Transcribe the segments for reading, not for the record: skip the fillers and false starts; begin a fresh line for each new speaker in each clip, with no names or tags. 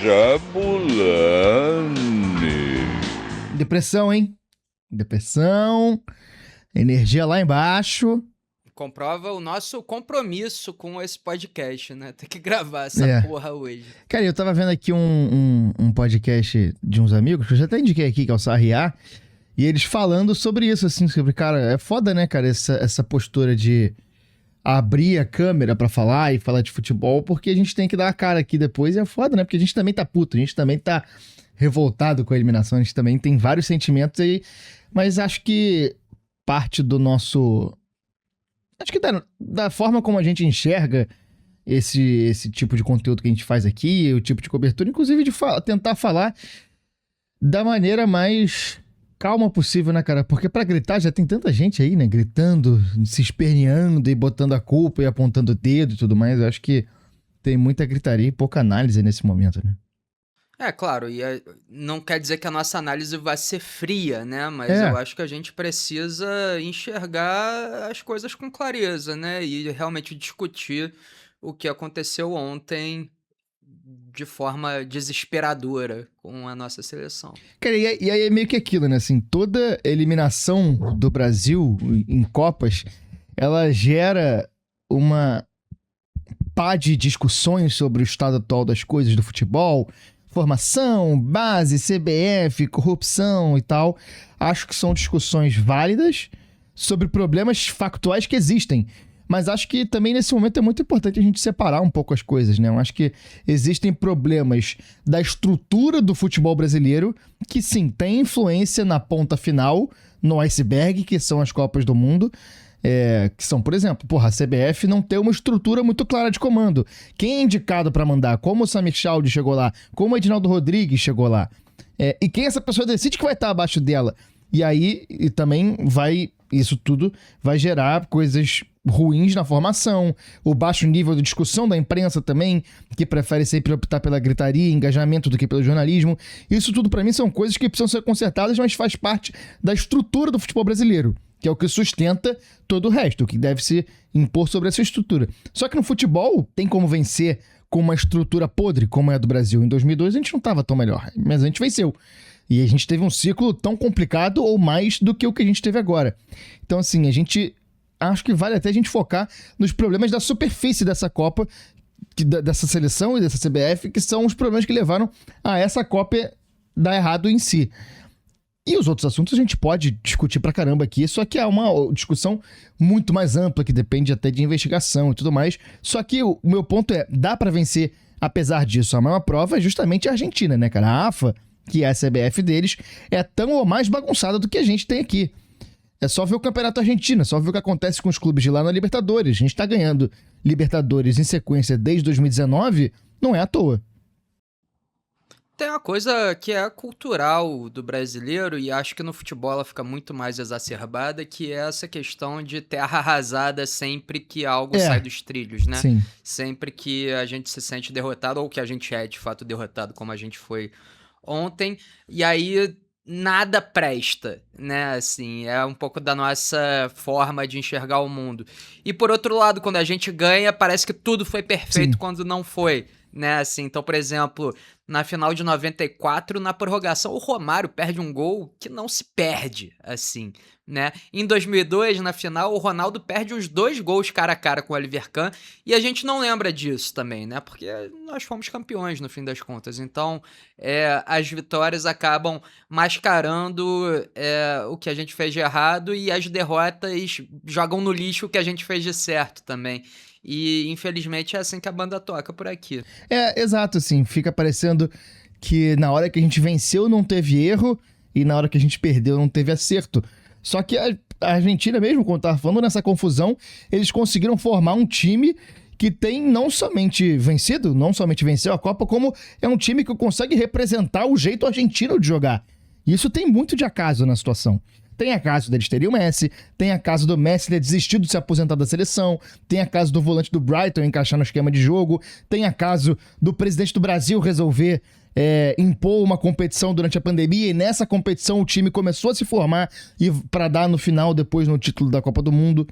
Jabulani.
Depressão, hein? Depressão, energia lá embaixo.
Comprova o nosso compromisso com esse podcast, né? Tem que gravar essa porra hoje.
Cara, eu tava vendo aqui um podcast de uns amigos, que eu já até indiquei aqui, que é o Sarriá, e eles falando sobre isso, assim, sobre, cara, é foda, né, cara, essa postura de abrir a câmera pra falar e falar de futebol, porque a gente tem que dar a cara aqui depois, e é foda, né, porque a gente também tá puto, a gente também tá revoltado com a eliminação, a gente também tem vários sentimentos aí, mas acho que parte do nosso... Acho que da forma como a gente enxerga esse tipo de conteúdo que a gente faz aqui, o tipo de cobertura, inclusive de tentar falar da maneira mais calma possível, né, cara? Porque pra gritar já tem tanta gente aí, né? Gritando, se esperneando e botando a culpa e apontando o dedo e tudo mais. Eu acho que tem muita gritaria e pouca análise nesse momento, né?
É, claro, e não quer dizer que a nossa análise vai ser fria, né? Mas eu acho que a gente precisa enxergar as coisas com clareza, né? E realmente discutir o que aconteceu ontem de forma desesperadora com a nossa seleção.
Cara, e aí é meio que aquilo, né? Assim, toda eliminação do Brasil em Copas, ela gera uma pá de discussões sobre o estado atual das coisas do futebol, formação, base, CBF, corrupção e tal. Acho que são discussões válidas sobre problemas factuais que existem. Mas acho que também nesse momento é muito importante a gente separar um pouco as coisas, né? Eu acho que existem problemas da estrutura do futebol brasileiro que, sim, tem influência na ponta final, no iceberg, que são as Copas do Mundo. Que são, por exemplo, a CBF não tem uma estrutura muito clara de comando. Quem é indicado pra mandar? Como o Samir Chaldi chegou lá? Como o Edinaldo Rodrigues chegou lá? E quem essa pessoa decide que vai estar abaixo dela? E aí, também isso tudo vai gerar coisas ruins na formação, o baixo nível de discussão da imprensa também, que prefere sempre optar pela gritaria e engajamento do que pelo jornalismo. Isso tudo pra mim são coisas que precisam ser consertadas, mas faz parte da estrutura do futebol brasileiro, que é o que sustenta todo o resto, o que deve se impor sobre essa estrutura. Só que no futebol tem como vencer com uma estrutura podre, como é a do Brasil. Em 2002 a gente não estava tão melhor, mas a gente venceu. E a gente teve um ciclo tão complicado ou mais do que o que a gente teve agora. Então, assim, acho que vale até a gente focar nos problemas da superfície dessa Copa, dessa seleção e dessa CBF, que são os problemas que levaram a essa Copa dar errado em si. E os outros assuntos a gente pode discutir pra caramba aqui, só que é uma discussão muito mais ampla, que depende até de investigação e tudo mais. Só que o meu ponto dá pra vencer apesar disso. A maior prova é justamente a Argentina, né, cara? A AFA, que é a CBF deles, é tão ou mais bagunçada do que a gente tem aqui. É só ver o Campeonato Argentino, é só ver o que acontece com os clubes de lá na Libertadores. A gente tá ganhando Libertadores em sequência desde 2019, não é à toa.
Tem uma coisa que é cultural do brasileiro, e acho que no futebol ela fica muito mais exacerbada, que é essa questão de terra arrasada sempre que algo sai dos trilhos, né?
Sim.
Sempre que a gente se sente derrotado, ou que a gente é de fato derrotado, como a gente foi ontem, e aí nada presta, né? Assim, é um pouco da nossa forma de enxergar o mundo. E por outro lado, quando a gente ganha, parece que tudo foi perfeito. Sim. Quando não foi, né? Assim, então, por exemplo, na final de 94, na prorrogação, o Romário perde um gol que não se perde, assim, né? Em 2002, na final, o Ronaldo perde uns 2 gols cara a cara com o Oliver Kahn, e a gente não lembra disso também, né? Porque nós fomos campeões, no fim das contas. Então, as vitórias acabam mascarando o que a gente fez de errado, e as derrotas jogam no lixo o que a gente fez de certo também. E, infelizmente, é assim que a banda toca por aqui.
Exato, assim, fica parecendo que na hora que a gente venceu não teve erro e na hora que a gente perdeu não teve acerto. Só que a Argentina mesmo, quando tava falando nessa confusão, eles conseguiram formar um time que tem não somente venceu a Copa, como é um time que consegue representar o jeito argentino de jogar. E isso tem muito de acaso na situação. Tem acaso deles terem o Messi, tem acaso do Messi ter desistido de se aposentar da seleção, tem acaso do volante do Brighton encaixar no esquema de jogo, tem acaso do presidente do Brasil resolver impor uma competição durante a pandemia, e nessa competição o time começou a se formar e para dar no final, depois no título da Copa do Mundo.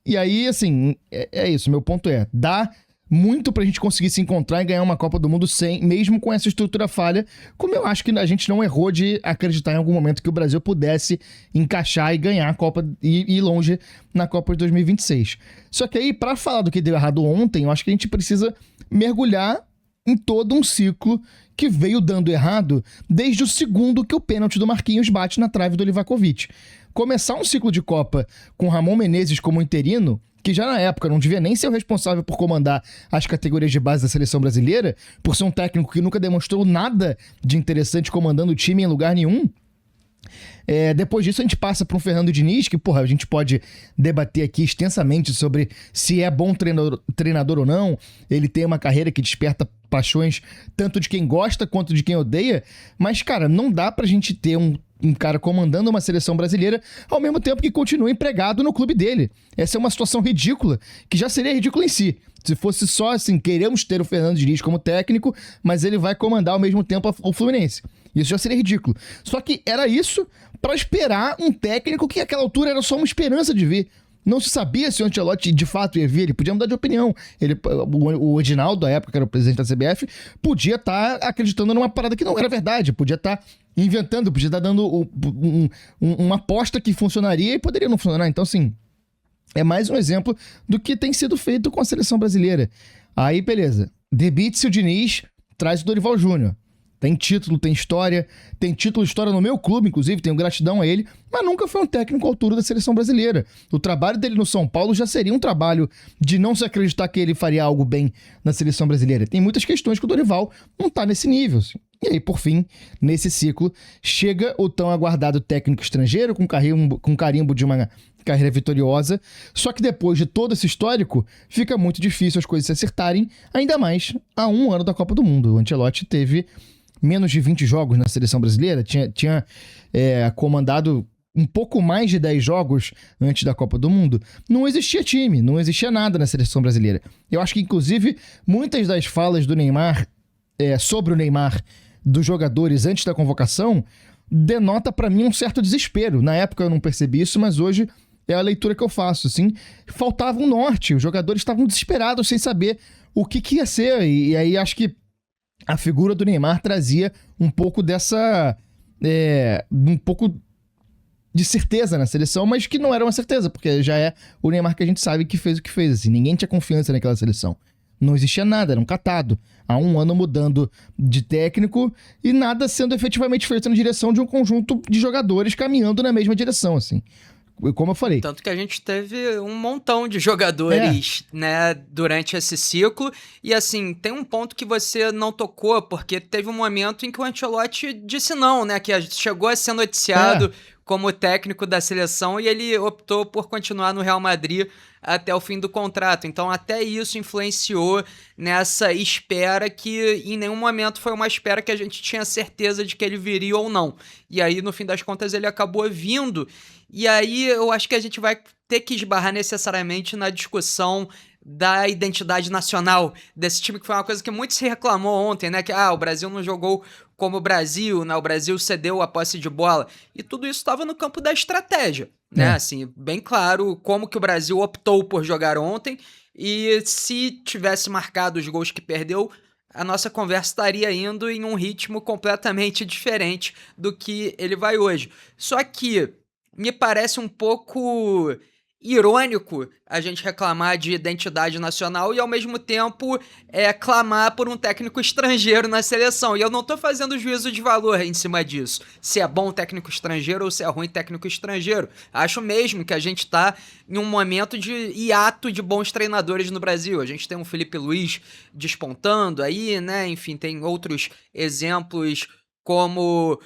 E aí, assim, é isso, meu ponto dá muito pra gente conseguir se encontrar e ganhar uma Copa do Mundo mesmo com essa estrutura falha, como eu acho que a gente não errou de acreditar em algum momento que o Brasil pudesse encaixar e ganhar a Copa e ir longe na Copa de 2026. Só que aí, pra falar do que deu errado ontem, eu acho que a gente precisa mergulhar em todo um ciclo que veio dando errado desde o segundo que o pênalti do Marquinhos bate na trave do Livakovic. Começar um ciclo de Copa com Ramon Menezes como interino, que já na época não devia nem ser o responsável por comandar as categorias de base da seleção brasileira, por ser um técnico que nunca demonstrou nada de interessante comandando o time em lugar nenhum. Depois disso a gente passa para um Fernando Diniz, que porra, a gente pode debater aqui extensamente sobre se é bom treinador ou não. Ele tem uma carreira que desperta paixões tanto de quem gosta quanto de quem odeia, mas cara, não dá pra gente ter um cara comandando uma seleção brasileira ao mesmo tempo que continua empregado no clube dele. Essa é uma situação ridícula, que já seria ridícula em si. Se fosse só assim, queremos ter o Fernando Diniz como técnico, mas ele vai comandar ao mesmo tempo o Fluminense. Isso já seria ridículo. Só que era isso pra esperar um técnico que àquela altura era só uma esperança de vir. Não se sabia se o Ancelotti de fato ia vir, ele podia mudar de opinião. O Edinaldo, da época, que era o presidente da CBF, podia estar acreditando numa parada que não era verdade, podia estar inventando, podia estar dando uma aposta que funcionaria e poderia não funcionar. Então, assim, é mais um exemplo do que tem sido feito com a seleção brasileira. Aí, beleza. Demite-se o Diniz, traz o Dorival Júnior. Tem título, tem história no meu clube, inclusive, tenho gratidão a ele, mas nunca foi um técnico à altura da seleção brasileira. O trabalho dele no São Paulo já seria um trabalho de não se acreditar que ele faria algo bem na seleção brasileira. Tem muitas questões que o Dorival não tá nesse nível, assim. E aí, por fim, nesse ciclo, chega o tão aguardado técnico estrangeiro com carimbo de uma carreira vitoriosa, só que depois de todo esse histórico, fica muito difícil as coisas se acertarem, ainda mais a um ano da Copa do Mundo. O Ancelotti teve menos de 20 jogos na seleção brasileira, tinha comandado um pouco mais de 10 jogos antes da Copa do Mundo. Não existia time, não existia nada na seleção brasileira. Eu acho que, inclusive, muitas das falas do Neymar, sobre o Neymar, dos jogadores antes da convocação, denota pra mim um certo desespero. Na época eu não percebi isso, mas hoje é a leitura que eu faço, assim. Faltava um norte, os jogadores estavam desesperados sem saber o que ia ser, e aí acho que a figura do Neymar trazia um pouco dessa... um pouco de certeza na seleção, mas que não era uma certeza, porque já é o Neymar que a gente sabe que fez o que fez, assim. Ninguém tinha confiança naquela seleção. Não existia nada, era um catado. Há um ano mudando de técnico e nada sendo efetivamente feito na direção de um conjunto de jogadores caminhando na mesma direção, assim. Como eu falei.
Tanto que a gente teve um montão de jogadores, né, durante esse ciclo. E assim, tem um ponto que você não tocou, porque teve um momento em que o Ancelotti disse não, né? Que chegou a ser noticiado como técnico da seleção e ele optou por continuar no Real Madrid até o fim do contrato. Então até isso influenciou nessa espera que em nenhum momento foi uma espera que a gente tinha certeza de que ele viria ou não. E aí, no fim das contas, ele acabou vindo. E aí eu acho que a gente vai ter que esbarrar necessariamente na discussão da identidade nacional desse time, que foi uma coisa que muito se reclamou ontem, né? Que o Brasil não jogou como o Brasil, né? O Brasil cedeu a posse de bola. E tudo isso estava no campo da estratégia, né? Assim, bem claro como que o Brasil optou por jogar ontem, e se tivesse marcado os gols que perdeu, a nossa conversa estaria indo em um ritmo completamente diferente do que ele vai hoje. Só que me parece um pouco irônico a gente reclamar de identidade nacional e, ao mesmo tempo, clamar por um técnico estrangeiro na seleção. E eu não tô fazendo juízo de valor em cima disso. Se é bom técnico estrangeiro ou se é ruim técnico estrangeiro. Acho mesmo que a gente tá em um momento de hiato de bons treinadores no Brasil. A gente tem um Felipe Luiz despontando aí, né? Enfim, tem outros exemplos como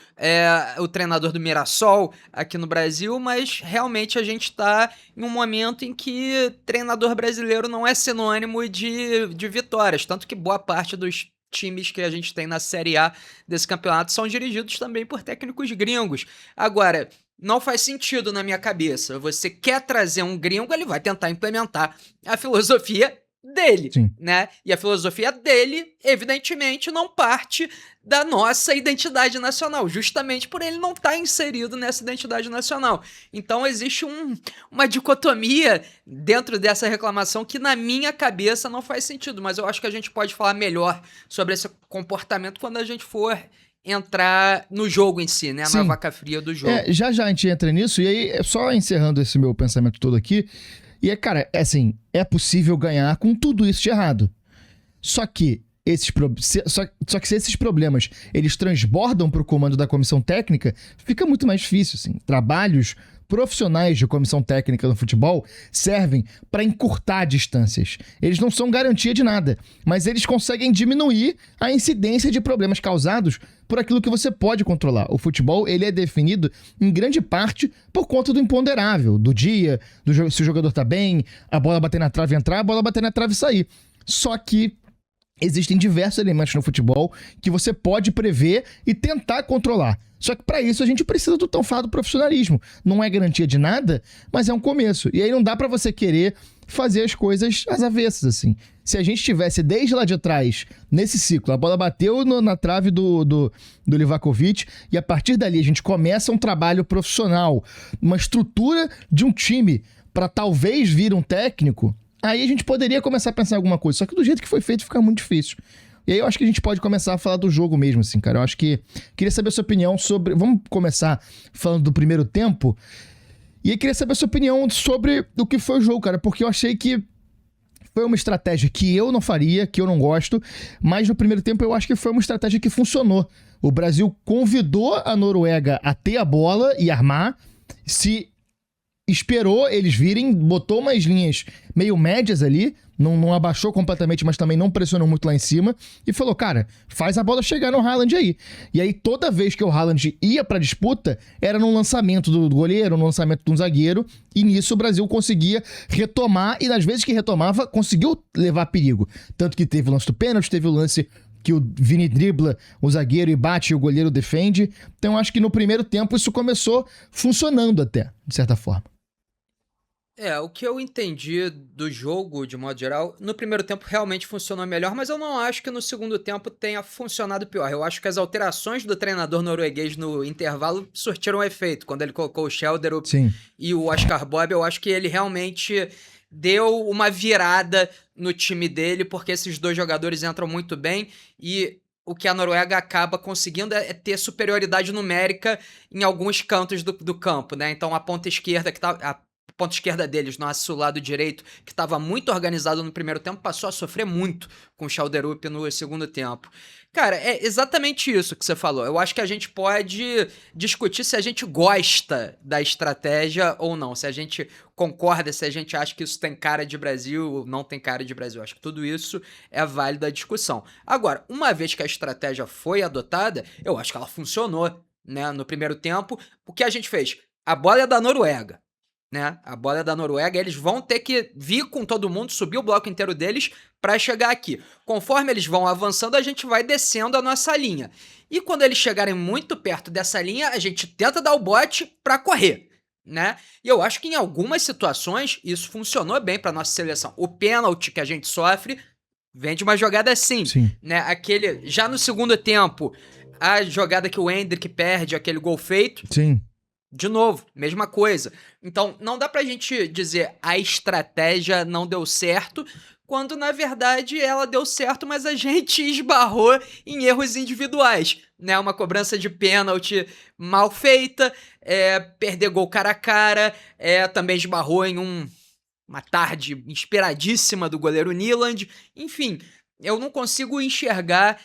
o treinador do Mirassol aqui no Brasil, mas realmente a gente está em um momento em que treinador brasileiro não é sinônimo de vitórias, tanto que boa parte dos times que a gente tem na Série A desse campeonato são dirigidos também por técnicos gringos. Agora, não faz sentido na minha cabeça. Você quer trazer um gringo, ele vai tentar implementar a filosofia dele,
Sim.
né? E a filosofia dele, evidentemente, não parte da nossa identidade nacional, justamente por ele não estar inserido nessa identidade nacional. Então existe uma dicotomia dentro dessa reclamação que na minha cabeça não faz sentido, mas eu acho que a gente pode falar melhor sobre esse comportamento quando a gente for entrar no jogo em si, né? Na
Sim.
vaca fria do jogo.
Já a gente entra nisso, e aí, só encerrando esse meu pensamento todo aqui, e cara, assim, é possível ganhar com tudo isso de errado. Só que se esses problemas eles transbordam para o comando da comissão técnica, fica muito mais difícil, assim. Trabalhos profissionais de comissão técnica no futebol servem para encurtar distâncias. Eles não são garantia de nada, mas eles conseguem diminuir a incidência de problemas causados por aquilo que você pode controlar. O futebol, ele é definido em grande parte por conta do imponderável, do dia, se o jogador tá bem, a bola bater na trave e entrar, a bola bater na trave e sair. Só que existem diversos elementos no futebol que você pode prever e tentar controlar. Só que para isso a gente precisa do tão falado profissionalismo. Não é garantia de nada, mas é um começo. E aí não dá para você querer fazer as coisas às avessas, assim. Se a gente tivesse desde lá de trás, nesse ciclo, a bola bateu na trave do Livakovic, e a partir dali a gente começa um trabalho profissional, uma estrutura de um time para talvez vir um técnico, aí a gente poderia começar a pensar em alguma coisa. Só que do jeito que foi feito fica muito difícil. E aí eu acho que a gente pode começar a falar do jogo mesmo, assim, cara. Eu acho que... Queria saber a sua opinião sobre... Vamos começar falando do primeiro tempo. E aí queria saber a sua opinião sobre o que foi o jogo, cara. Porque eu achei que foi uma estratégia que eu não faria, que eu não gosto. Mas no primeiro tempo eu acho que foi uma estratégia que funcionou. O Brasil convidou a Noruega a ter a bola e armar. Se esperou eles virem, botou umas linhas meio médias ali, não abaixou completamente, mas também não pressionou muito lá em cima, e falou, cara, faz a bola chegar no Haaland aí. E aí toda vez que o Haaland ia pra disputa, era num lançamento do goleiro, num lançamento de um zagueiro, e nisso o Brasil conseguia retomar, e nas vezes que retomava, conseguiu levar perigo. Tanto que teve o lance do pênalti, teve o lance que o Vini dribla o zagueiro e bate e o goleiro defende. Então acho que no primeiro tempo isso começou funcionando até, de certa forma.
O que eu entendi do jogo, de modo geral, no primeiro tempo realmente funcionou melhor, mas eu não acho que no segundo tempo tenha funcionado pior. Eu acho que as alterações do treinador norueguês no intervalo surtiram efeito. Quando ele colocou o Schjelderup e o Oscar Bob, eu acho que ele realmente deu uma virada no time dele, porque esses dois jogadores entram muito bem e o que a Noruega acaba conseguindo é ter superioridade numérica em alguns cantos do campo, né? Então a ponta esquerda que tá... A ponta esquerda deles, nosso lado direito, que estava muito organizado no primeiro tempo, passou a sofrer muito com o Schjelderup no segundo tempo. Cara, é exatamente isso que você falou. Eu acho que a gente pode discutir se a gente gosta da estratégia ou não, se a gente concorda, se a gente acha que isso tem cara de Brasil ou não tem cara de Brasil. Acho que tudo isso é válido a discussão. Agora, uma vez que a estratégia foi adotada, eu acho que ela funcionou, né? No primeiro tempo, o que a gente fez? A bola é da Noruega, né? A bola é da Noruega, eles vão ter que vir com todo mundo, subir o bloco inteiro deles para chegar aqui. Conforme eles vão avançando, a gente vai descendo a nossa linha. E quando eles chegarem muito perto dessa linha, a gente tenta dar o bote para correr, né? E eu acho que em algumas situações isso funcionou bem para nossa seleção. O pênalti que a gente sofre vem de uma jogada assim, né? Aquele já no segundo tempo, a jogada que o Endrick perde, aquele gol feito. De novo, mesma coisa. Então, não dá pra gente dizer a estratégia não deu certo, quando na verdade ela deu certo, mas a gente esbarrou em erros individuais, né? Uma cobrança de pênalti mal feita, perder gol cara a cara, também esbarrou em uma tarde inspiradíssima do goleiro Nyland. Enfim, eu não consigo enxergar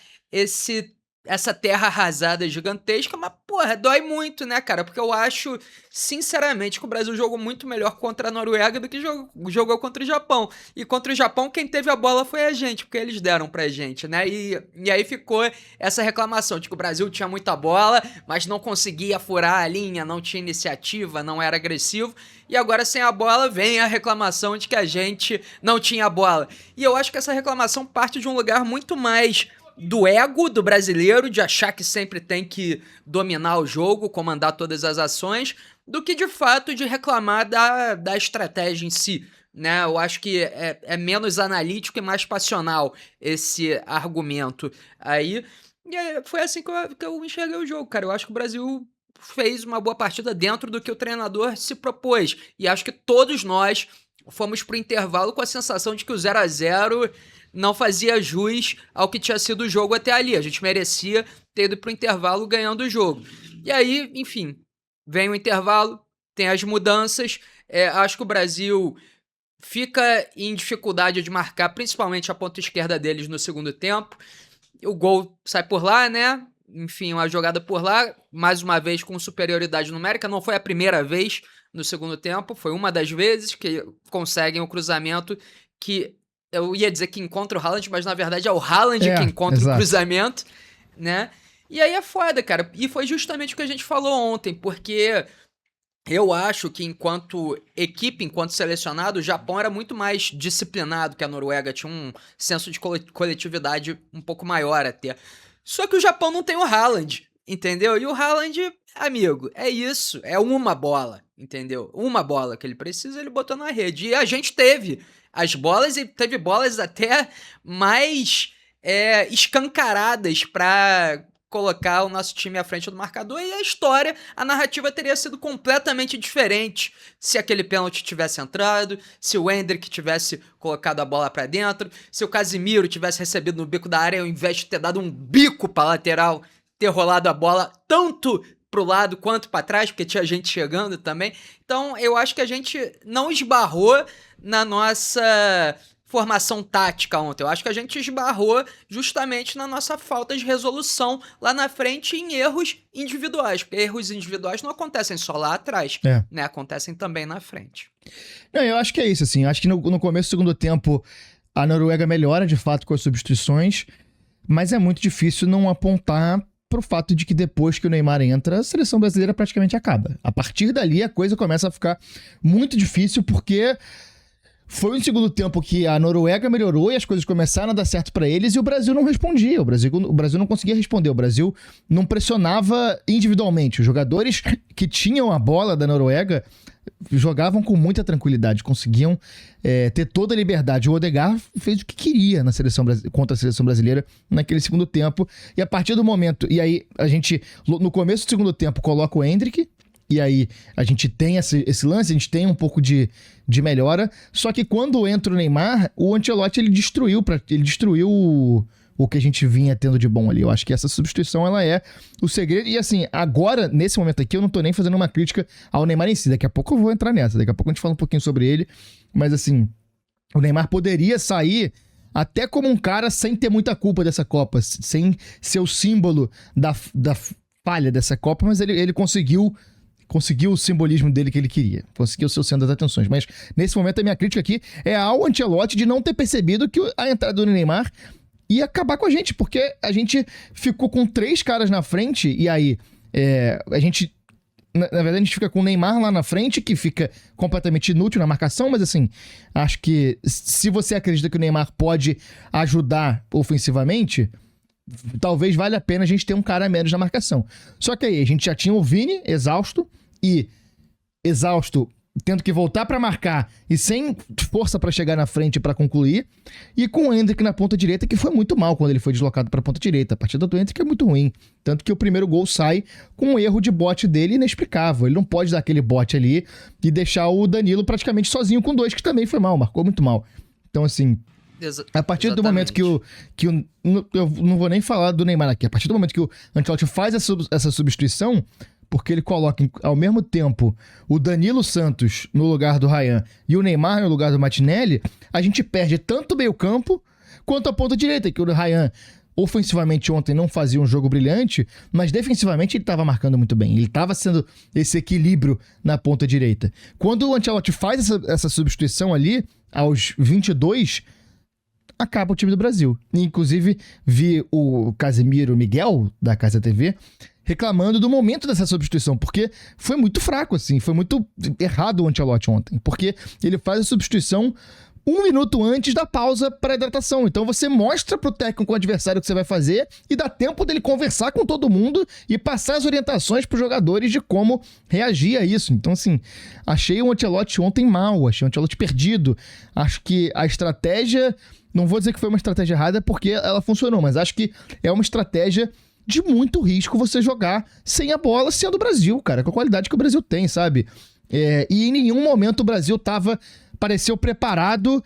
essa terra arrasada gigantesca, mas, porra, dói muito, né, cara? Porque eu acho, sinceramente, que o Brasil jogou muito melhor contra a Noruega do que jogou contra o Japão. E contra o Japão, quem teve a bola foi a gente, porque eles deram pra gente, né? E aí ficou essa reclamação de que o Brasil tinha muita bola, mas não conseguia furar a linha, não tinha iniciativa, não era agressivo. E agora, sem a bola, vem a reclamação de que a gente não tinha bola. E eu acho que essa reclamação parte de um lugar muito mais do ego do brasileiro, de achar que sempre tem que dominar o jogo, comandar todas as ações, do que de fato de reclamar da estratégia em si. né? Eu acho que é menos analítico e mais passional esse argumento aí. E foi assim que eu enxerguei o jogo, cara. Eu acho que o Brasil fez uma boa partida dentro do que o treinador se propôs. E acho que todos nós fomos pro intervalo com a sensação de que o 0-0 não fazia jus ao que tinha sido o jogo até ali. A gente merecia ter ido pro intervalo ganhando o jogo. E aí, enfim, vem o intervalo, tem as mudanças. Acho que o Brasil fica em dificuldade de marcar, principalmente a ponta esquerda deles no segundo tempo. O gol sai por lá, né? Enfim, uma jogada por lá, mais uma vez com superioridade numérica. Não foi a primeira vez no segundo tempo, foi uma das vezes que conseguem o cruzamento que eu ia dizer que encontra o Haaland, mas na verdade é o Haaland que encontra
exato.
o cruzamento, né? E aí é foda, cara. E foi justamente o que a gente falou ontem, porque eu acho que enquanto equipe, enquanto selecionado, o Japão era muito mais disciplinado que a Noruega, tinha um senso de coletividade um pouco maior até. Só que o Japão não tem o Haaland, entendeu? E o Haaland, amigo, é isso, é uma bola, entendeu? Uma bola que ele precisa, ele botou na rede. E a gente teve as bolas e teve bolas até mais escancaradas pra colocar o nosso time à frente do marcador, e a história, a narrativa teria sido completamente diferente se aquele pênalti tivesse entrado, se o Endrick tivesse colocado a bola pra dentro, se o Casemiro tivesse recebido no bico da área ao invés de ter dado um bico pra lateral, ter rolado a bola tanto pro lado quanto pra trás, porque tinha gente chegando também. Então eu acho que a gente não esbarrou na nossa formação tática ontem. Eu acho que a gente esbarrou justamente na nossa falta de resolução lá na frente em erros individuais, porque erros individuais não acontecem só lá atrás, né? Acontecem também na frente.
Não, eu acho que é isso, assim. Eu acho que no começo do segundo tempo a Noruega melhora de fato com as substituições, mas é muito difícil não apontar pro fato de que depois que o Neymar entra, a seleção brasileira praticamente acaba. A partir dali a coisa começa a ficar muito difícil, porque foi um segundo tempo que a Noruega melhorou e as coisas começaram a dar certo pra eles e o Brasil não respondia. O Brasil não conseguia responder. O Brasil não pressionava individualmente. Os jogadores que tinham a bola da Noruega jogavam com muita tranquilidade, conseguiam ter toda a liberdade. O Odegaard fez o que queria contra a seleção brasileira naquele segundo tempo. E a partir do momento... E aí, a gente, no começo do segundo tempo, coloca o Endrick. E aí, a gente tem esse lance, a gente tem um pouco de melhora. Só que quando entra o Neymar, o Ancelotti, ele destruiu o que a gente vinha tendo de bom ali. Eu acho que essa substituição, ela é o segredo. E assim, agora, nesse momento aqui, eu não tô nem fazendo uma crítica ao Neymar em si. Daqui a pouco eu vou entrar nessa. Daqui a pouco a gente fala um pouquinho sobre ele. Mas assim, o Neymar poderia sair até como um cara sem ter muita culpa dessa Copa, sem ser o símbolo da falha dessa Copa, mas ele conseguiu o simbolismo dele que ele queria. Conseguiu ser o centro das atenções. Mas, nesse momento, a minha crítica aqui é ao Ancelotti de não ter percebido que a entrada do Neymar ia acabar com a gente, porque a gente ficou com 3 caras na frente, e aí a gente... Na verdade, a gente fica com o Neymar lá na frente, que fica completamente inútil na marcação, mas assim, acho que se você acredita que o Neymar pode ajudar ofensivamente, talvez valha a pena a gente ter um cara a menos na marcação. Só que aí, a gente já tinha o Vini exausto, tendo que voltar pra marcar e sem força pra chegar na frente pra concluir, e com o Endrick na ponta direita, que foi muito mal quando ele foi deslocado pra ponta direita. A partida do Endrick é muito ruim, tanto que o primeiro gol sai com um erro de bote dele inexplicável. Ele não pode dar aquele bote ali e deixar o Danilo praticamente sozinho com 2, que também foi mal, marcou muito mal. Então assim, a partir do momento que eu não vou nem falar do Neymar aqui, a partir do momento que o Ancelotti faz essa substituição, porque ele coloca ao mesmo tempo o Danilo Santos no lugar do Ryan e o Neymar no lugar do Martinelli, a gente perde tanto o meio-campo quanto a ponta direita, que o Ryan ofensivamente ontem não fazia um jogo brilhante, mas defensivamente ele estava marcando muito bem. Ele estava sendo esse equilíbrio na ponta direita. Quando o Ancelotti faz essa substituição ali, aos 22, acaba o time do Brasil. Inclusive, vi o Casemiro Miguel, da Casa TV, reclamando do momento dessa substituição, porque foi muito fraco, assim, foi muito errado o Ancelotti ontem, porque ele faz a substituição 1 minuto antes da pausa para hidratação. Então você mostra pro técnico o adversário que você vai fazer e dá tempo dele conversar com todo mundo e passar as orientações pros jogadores de como reagir a isso. Então, assim, achei o Ancelotti ontem mal, achei o Ancelotti perdido. Acho que a estratégia, não vou dizer que foi uma estratégia errada porque ela funcionou, mas acho que é uma estratégia de muito risco você jogar sem a bola, sendo o Brasil, cara, com a qualidade que o Brasil tem, sabe? E em nenhum momento o Brasil pareceu preparado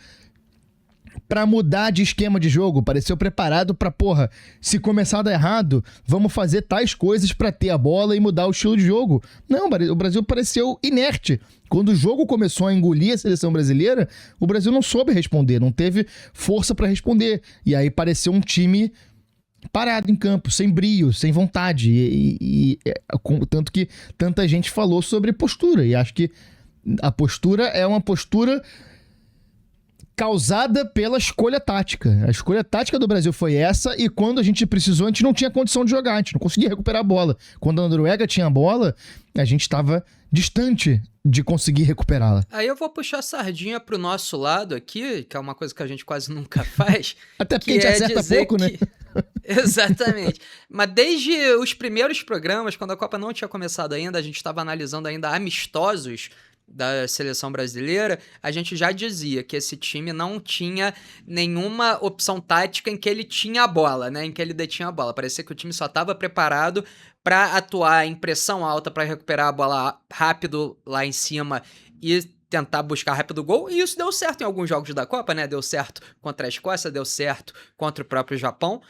pra mudar de esquema de jogo, pareceu preparado pra, se começar a dar errado, vamos fazer tais coisas pra ter a bola e mudar o estilo de jogo. Não, o Brasil pareceu inerte. Quando o jogo começou a engolir a seleção brasileira, o Brasil não soube responder, não teve força pra responder. E aí pareceu um time parado em campo, sem brio, sem vontade. Tanto que tanta gente falou sobre postura. E acho que a postura é uma postura causada pela escolha tática. A escolha tática do Brasil foi essa, e quando a gente precisou, a gente não tinha condição de jogar, a gente não conseguia recuperar a bola. Quando a Noruega tinha a bola, a gente estava distante de conseguir recuperá-la.
Aí eu vou puxar a sardinha pro nosso lado aqui, que é uma coisa que a gente quase nunca faz.
Até porque a gente acerta pouco, né?
Exatamente. Mas desde os primeiros programas, quando a Copa não tinha começado ainda, a gente estava analisando ainda amistosos da seleção brasileira, a gente já dizia que esse time não tinha nenhuma opção tática em que ele tinha a bola, né? Em que ele detinha a bola. Parecia que o time só estava preparado para atuar em pressão alta, para recuperar a bola rápido lá em cima e tentar buscar rápido gol, e isso deu certo em alguns jogos da Copa, né? Deu certo contra a Escócia, deu certo contra o próprio Japão.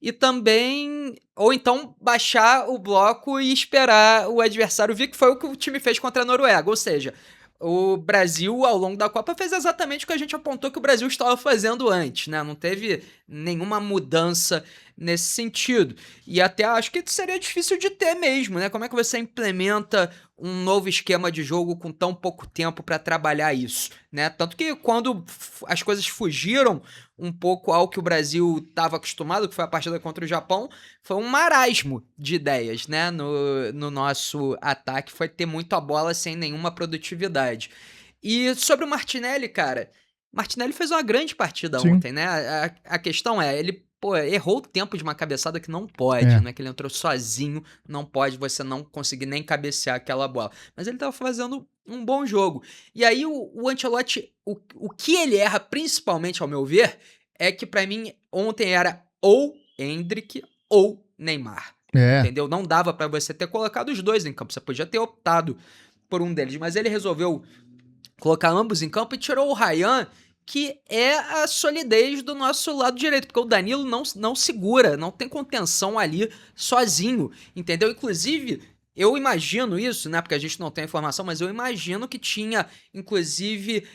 E também, ou então baixar o bloco e esperar o adversário vir, que foi o que o time fez contra a Noruega. Ou seja, o Brasil, ao longo da Copa, fez exatamente o que a gente apontou que o Brasil estava fazendo antes, né? Não teve nenhuma mudança nesse sentido. E até acho que seria difícil de ter mesmo, né? Como é que você implementa um novo esquema de jogo com tão pouco tempo para trabalhar isso, né? Tanto que quando as coisas fugiram um pouco ao que o Brasil estava acostumado, que foi a partida contra o Japão, foi um marasmo de ideias, né? No nosso ataque, foi ter muito a bola sem nenhuma produtividade. E sobre o Martinelli, cara, Martinelli fez uma grande partida ontem, né? A questão é, ele errou o tempo de uma cabeçada que não pode, né? Que ele entrou sozinho, não pode você não conseguir nem cabecear aquela bola. Mas ele tava fazendo um bom jogo. E aí o Ancelotti, o que ele erra, principalmente ao meu ver, é que pra mim ontem era ou Endrick ou Neymar. Entendeu? Não dava pra você ter colocado os dois em campo, você podia ter optado por um deles, mas ele resolveu colocar ambos em campo e tirou o Ryan, que é a solidez do nosso lado direito, porque o Danilo não segura, não tem contenção ali sozinho, entendeu? Inclusive, eu imagino isso, né, porque a gente não tem informação, mas eu imagino que tinha, inclusive,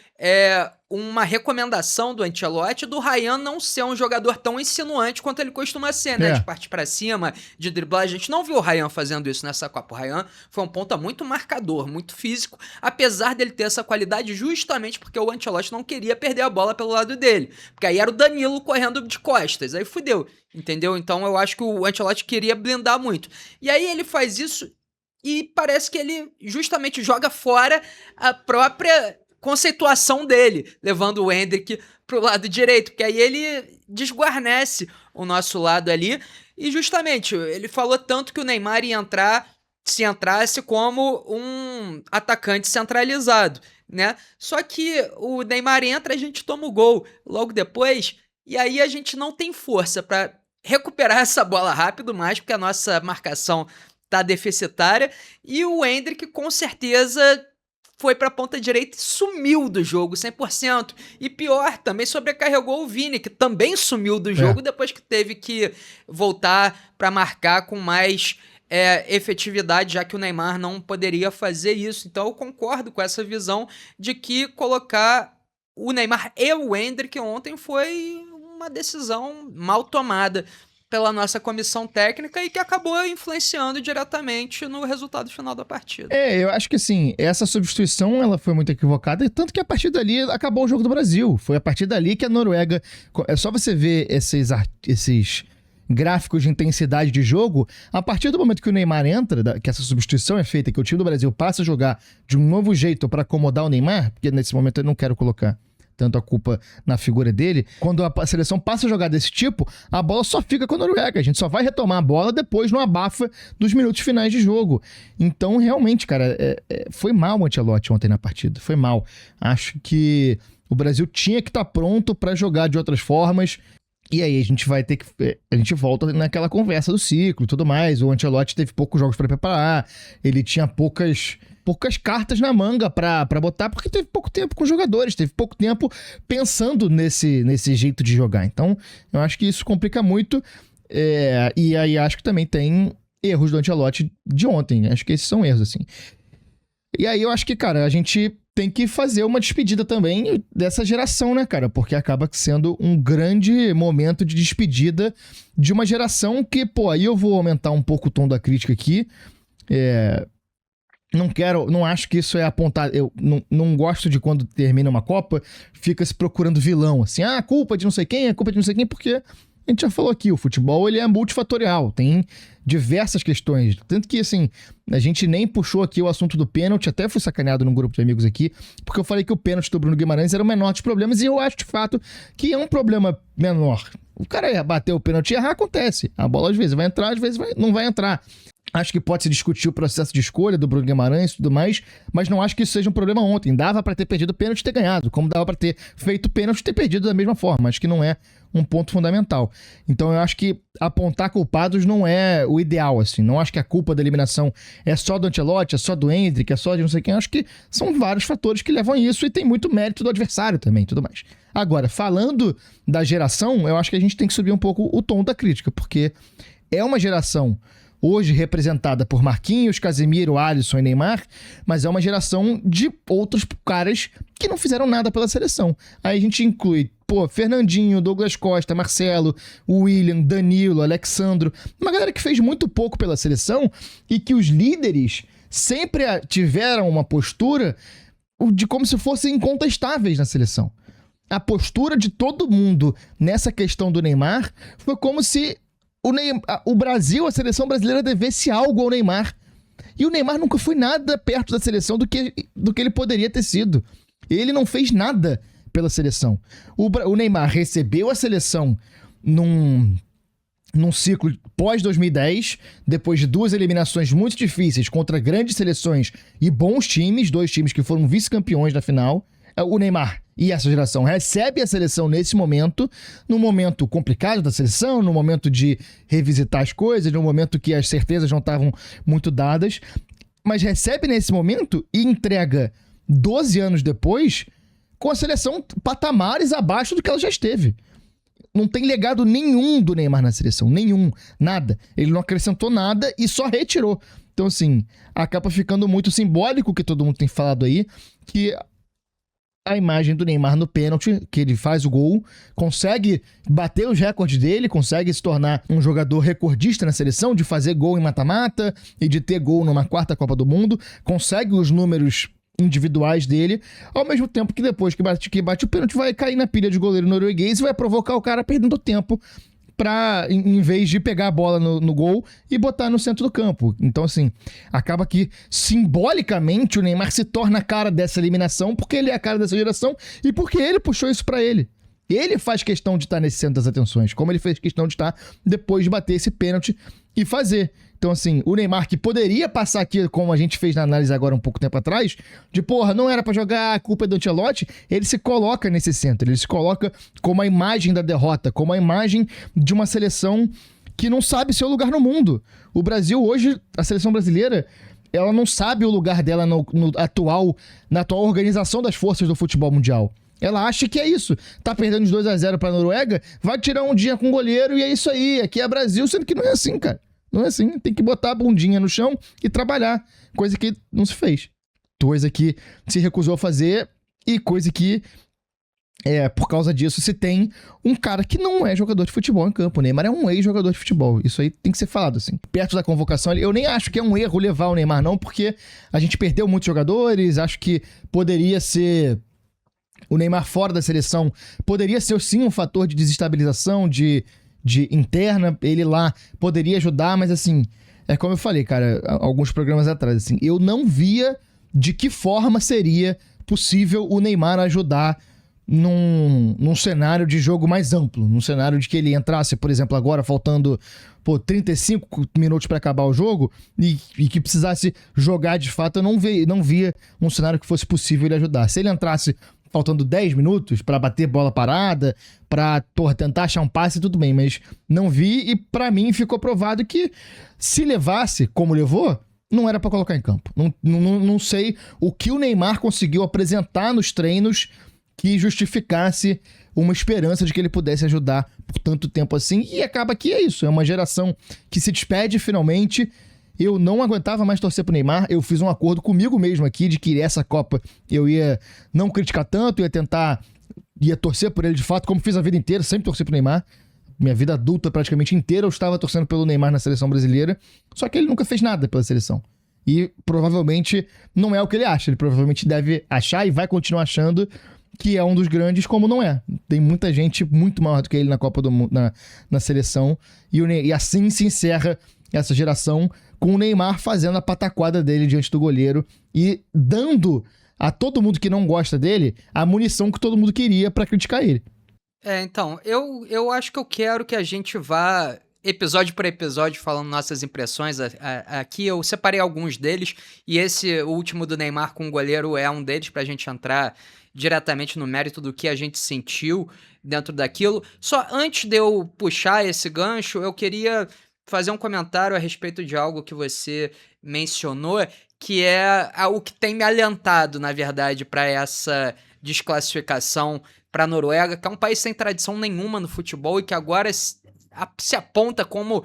uma recomendação do Ancelotti do Ryan não ser um jogador tão insinuante quanto ele costuma ser, né, de partir pra cima, de driblar. A gente não viu o Ryan fazendo isso nessa Copa. O Ryan foi um ponta muito marcador, muito físico, apesar dele ter essa qualidade justamente porque o Ancelotti não queria perder a bola pelo lado dele, porque aí era o Danilo correndo de costas, aí fudeu, entendeu? Então eu acho que o Ancelotti queria blindar muito. E aí ele faz isso e parece que ele justamente joga fora a própria conceituação dele, levando o Endrick pro lado direito, porque aí ele desguarnece o nosso lado ali, e justamente ele falou tanto que o Neymar ia entrar, se entrasse como um atacante centralizado, né? Só que o Neymar entra, a gente toma o gol logo depois, e aí a gente não tem força para recuperar essa bola rápido mais, porque a nossa marcação tá deficitária, e o Endrick com certeza foi pra ponta direita e sumiu do jogo 100%. E pior, também sobrecarregou o Vini, que também sumiu do jogo depois que teve que voltar pra marcar com mais efetividade, já que o Neymar não poderia fazer isso. Então eu concordo com essa visão de que colocar o Neymar e o Endrick ontem foi uma decisão mal tomada pela nossa comissão técnica e que acabou influenciando diretamente no resultado final da partida.
Eu acho que assim, essa substituição ela foi muito equivocada, tanto que a partir dali acabou o jogo do Brasil. Foi a partir dali que a Noruega... É só você ver esses gráficos de intensidade de jogo, a partir do momento que o Neymar entra, que essa substituição é feita, que o time do Brasil passa a jogar de um novo jeito para acomodar o Neymar, porque nesse momento eu não quero colocar tanto a culpa na figura dele. Quando a seleção passa a jogar desse tipo, a bola só fica com a Noruega. A gente só vai retomar a bola depois no abafa dos minutos finais de jogo. Então, realmente, cara, foi mal o Ancelotti ontem na partida. Foi mal. Acho que o Brasil tinha que estar pronto para jogar de outras formas. E aí a gente vai ter que... A gente volta naquela conversa do ciclo e tudo mais. O Ancelotti teve poucos jogos para preparar. Ele tinha poucas cartas na manga pra botar, porque teve pouco tempo com os jogadores, teve pouco tempo pensando nesse jeito de jogar. Então, eu acho que isso complica muito. E aí acho que também tem erros do Ancelotti de ontem. Acho que esses são erros, assim. E aí eu acho que, cara, a gente tem que fazer uma despedida também dessa geração, né, cara? Porque acaba sendo um grande momento de despedida de uma geração que, pô, aí eu vou aumentar um pouco o tom da crítica aqui. Não acho que isso é apontar. Eu não gosto de quando termina uma Copa, fica se procurando vilão, assim, culpa de não sei quem, culpa de não sei quem, porque a gente já falou aqui, o futebol ele é multifatorial, tem diversas questões. Tanto que, assim, a gente nem puxou aqui o assunto do pênalti, até fui sacaneado num grupo de amigos aqui, porque eu falei que o pênalti do Bruno Guimarães era o menor dos problemas, e eu acho, de fato, que é um problema menor. O cara bater o pênalti e errar, acontece. A bola às vezes vai entrar, às vezes não vai entrar. Acho que pode se discutir o processo de escolha do Bruno Guimarães e tudo mais, mas não acho que isso seja um problema ontem. Dava pra ter perdido o pênalti e ter ganhado, como dava pra ter feito o pênalti e ter perdido da mesma forma. Acho que não é um ponto fundamental. Então eu acho que apontar culpados não é o ideal, assim. Não acho que a culpa da eliminação é só do Ancelotti, é só do Endrick, é só de não sei quem. Acho que são vários fatores que levam a isso e tem muito mérito do adversário também, tudo mais. Agora, falando da geração, eu acho que a gente tem que subir um pouco o tom da crítica, porque é uma geração hoje representada por Marquinhos, Casemiro, Alisson e Neymar, mas é uma geração de outros caras que não fizeram nada pela seleção. Aí a gente inclui, Fernandinho, Douglas Costa, Marcelo, William, Danilo, Alexandro, uma galera que fez muito pouco pela seleção e que os líderes sempre tiveram uma postura de como se fossem incontestáveis na seleção. A postura de todo mundo nessa questão do Neymar foi como se o Brasil, a seleção brasileira, devesse algo ao Neymar. E o Neymar nunca foi nada perto da seleção do que ele poderia ter sido. Ele não fez nada pela seleção. O Neymar recebeu a seleção num ciclo pós-2010, depois de 2 eliminações muito difíceis contra grandes seleções e bons times, 2 times que foram vice-campeões na final. O Neymar e essa geração recebe a seleção nesse momento, num momento complicado da seleção, no momento de revisitar as coisas, no momento que as certezas não estavam muito dadas, mas recebe nesse momento e entrega 12 anos depois com a seleção patamares abaixo do que ela já esteve. Não tem legado nenhum do Neymar na seleção, nenhum, nada. Ele não acrescentou nada e só retirou. Então, assim, acaba ficando muito simbólico, que todo mundo tem falado aí, que a imagem do Neymar no pênalti, que ele faz o gol, consegue bater os recordes dele, consegue se tornar um jogador recordista na seleção, de fazer gol em mata-mata e de ter gol numa 4ª Copa do Mundo, consegue os números individuais dele, ao mesmo tempo que depois que bate o pênalti vai cair na pilha de goleiro norueguês e vai provocar o cara perdendo tempo pra, em vez de pegar a bola no gol e botar no centro do campo. Então, assim, acaba que simbolicamente o Neymar se torna a cara dessa eliminação porque ele é a cara dessa geração e porque ele puxou isso pra ele. Ele faz questão de estar nesse centro das atenções, como ele fez questão de estar depois de bater esse pênalti e fazer. Então, assim, o Neymar, que poderia passar aqui, como a gente fez na análise agora um pouco tempo atrás, de não era pra jogar, a culpa é do Ancelotti, ele se coloca nesse centro, ele se coloca como a imagem da derrota, como a imagem de uma seleção que não sabe seu lugar no mundo. O Brasil hoje, a seleção brasileira, ela não sabe o lugar dela na atual organização das forças do futebol mundial. Ela acha que é isso. Tá perdendo de 2-0 pra Noruega, vai tirar um dia com o goleiro e é isso aí. Aqui é Brasil, sendo que não é assim, cara. Não é assim. Tem que botar a bundinha no chão e trabalhar. Coisa que não se fez. Coisa que se recusou a fazer e coisa que, por causa disso, se tem um cara que não é jogador de futebol em campo. O Neymar é um ex-jogador de futebol. Isso aí tem que ser falado, assim. Perto da convocação, eu nem acho que é um erro levar o Neymar, não, porque a gente perdeu muitos jogadores, acho que poderia ser... O Neymar fora da seleção poderia ser, sim, um fator de desestabilização, de interna. Ele lá poderia ajudar, mas assim, é como eu falei, cara, alguns programas atrás, assim, eu não via de que forma seria possível o Neymar ajudar num cenário de jogo mais amplo, num cenário de que ele entrasse, por exemplo, agora faltando 35 minutos para acabar o jogo e que precisasse jogar de fato. Eu não via um cenário que fosse possível ele ajudar. Se ele entrasse faltando 10 minutos para bater bola parada, para tentar achar um passe, tudo bem, mas não vi, e para mim ficou provado que se levasse como levou, não era para colocar em campo. Não sei o que o Neymar conseguiu apresentar nos treinos que justificasse uma esperança de que ele pudesse ajudar por tanto tempo assim. E acaba que é isso. É uma geração que se despede finalmente. Eu não aguentava mais torcer pro Neymar. Eu fiz um acordo comigo mesmo aqui de que essa Copa eu ia não criticar tanto, ia torcer por ele de fato, como fiz a vida inteira, sempre torci pro Neymar. Minha vida adulta praticamente inteira eu estava torcendo pelo Neymar na seleção brasileira. Só que ele nunca fez nada pela seleção. E provavelmente não é o que ele acha. Ele provavelmente deve achar e vai continuar achando que é um dos grandes, como não é. Tem muita gente muito maior do que ele na Copa do Mundo, na seleção. E assim se encerra essa geração, com o Neymar fazendo a pataquada dele diante do goleiro e dando a todo mundo que não gosta dele a munição que todo mundo queria pra criticar ele.
Então, eu acho que eu quero que a gente vá episódio por episódio falando nossas impressões aqui. Eu separei alguns deles e esse último do Neymar com o goleiro é um deles pra gente entrar diretamente no mérito do que a gente sentiu dentro daquilo. Só antes de eu puxar esse gancho, eu queria fazer um comentário a respeito de algo que você mencionou, que é o que tem me alentado, na verdade, para essa desclassificação para a Noruega, que é um país sem tradição nenhuma no futebol e que agora se aponta como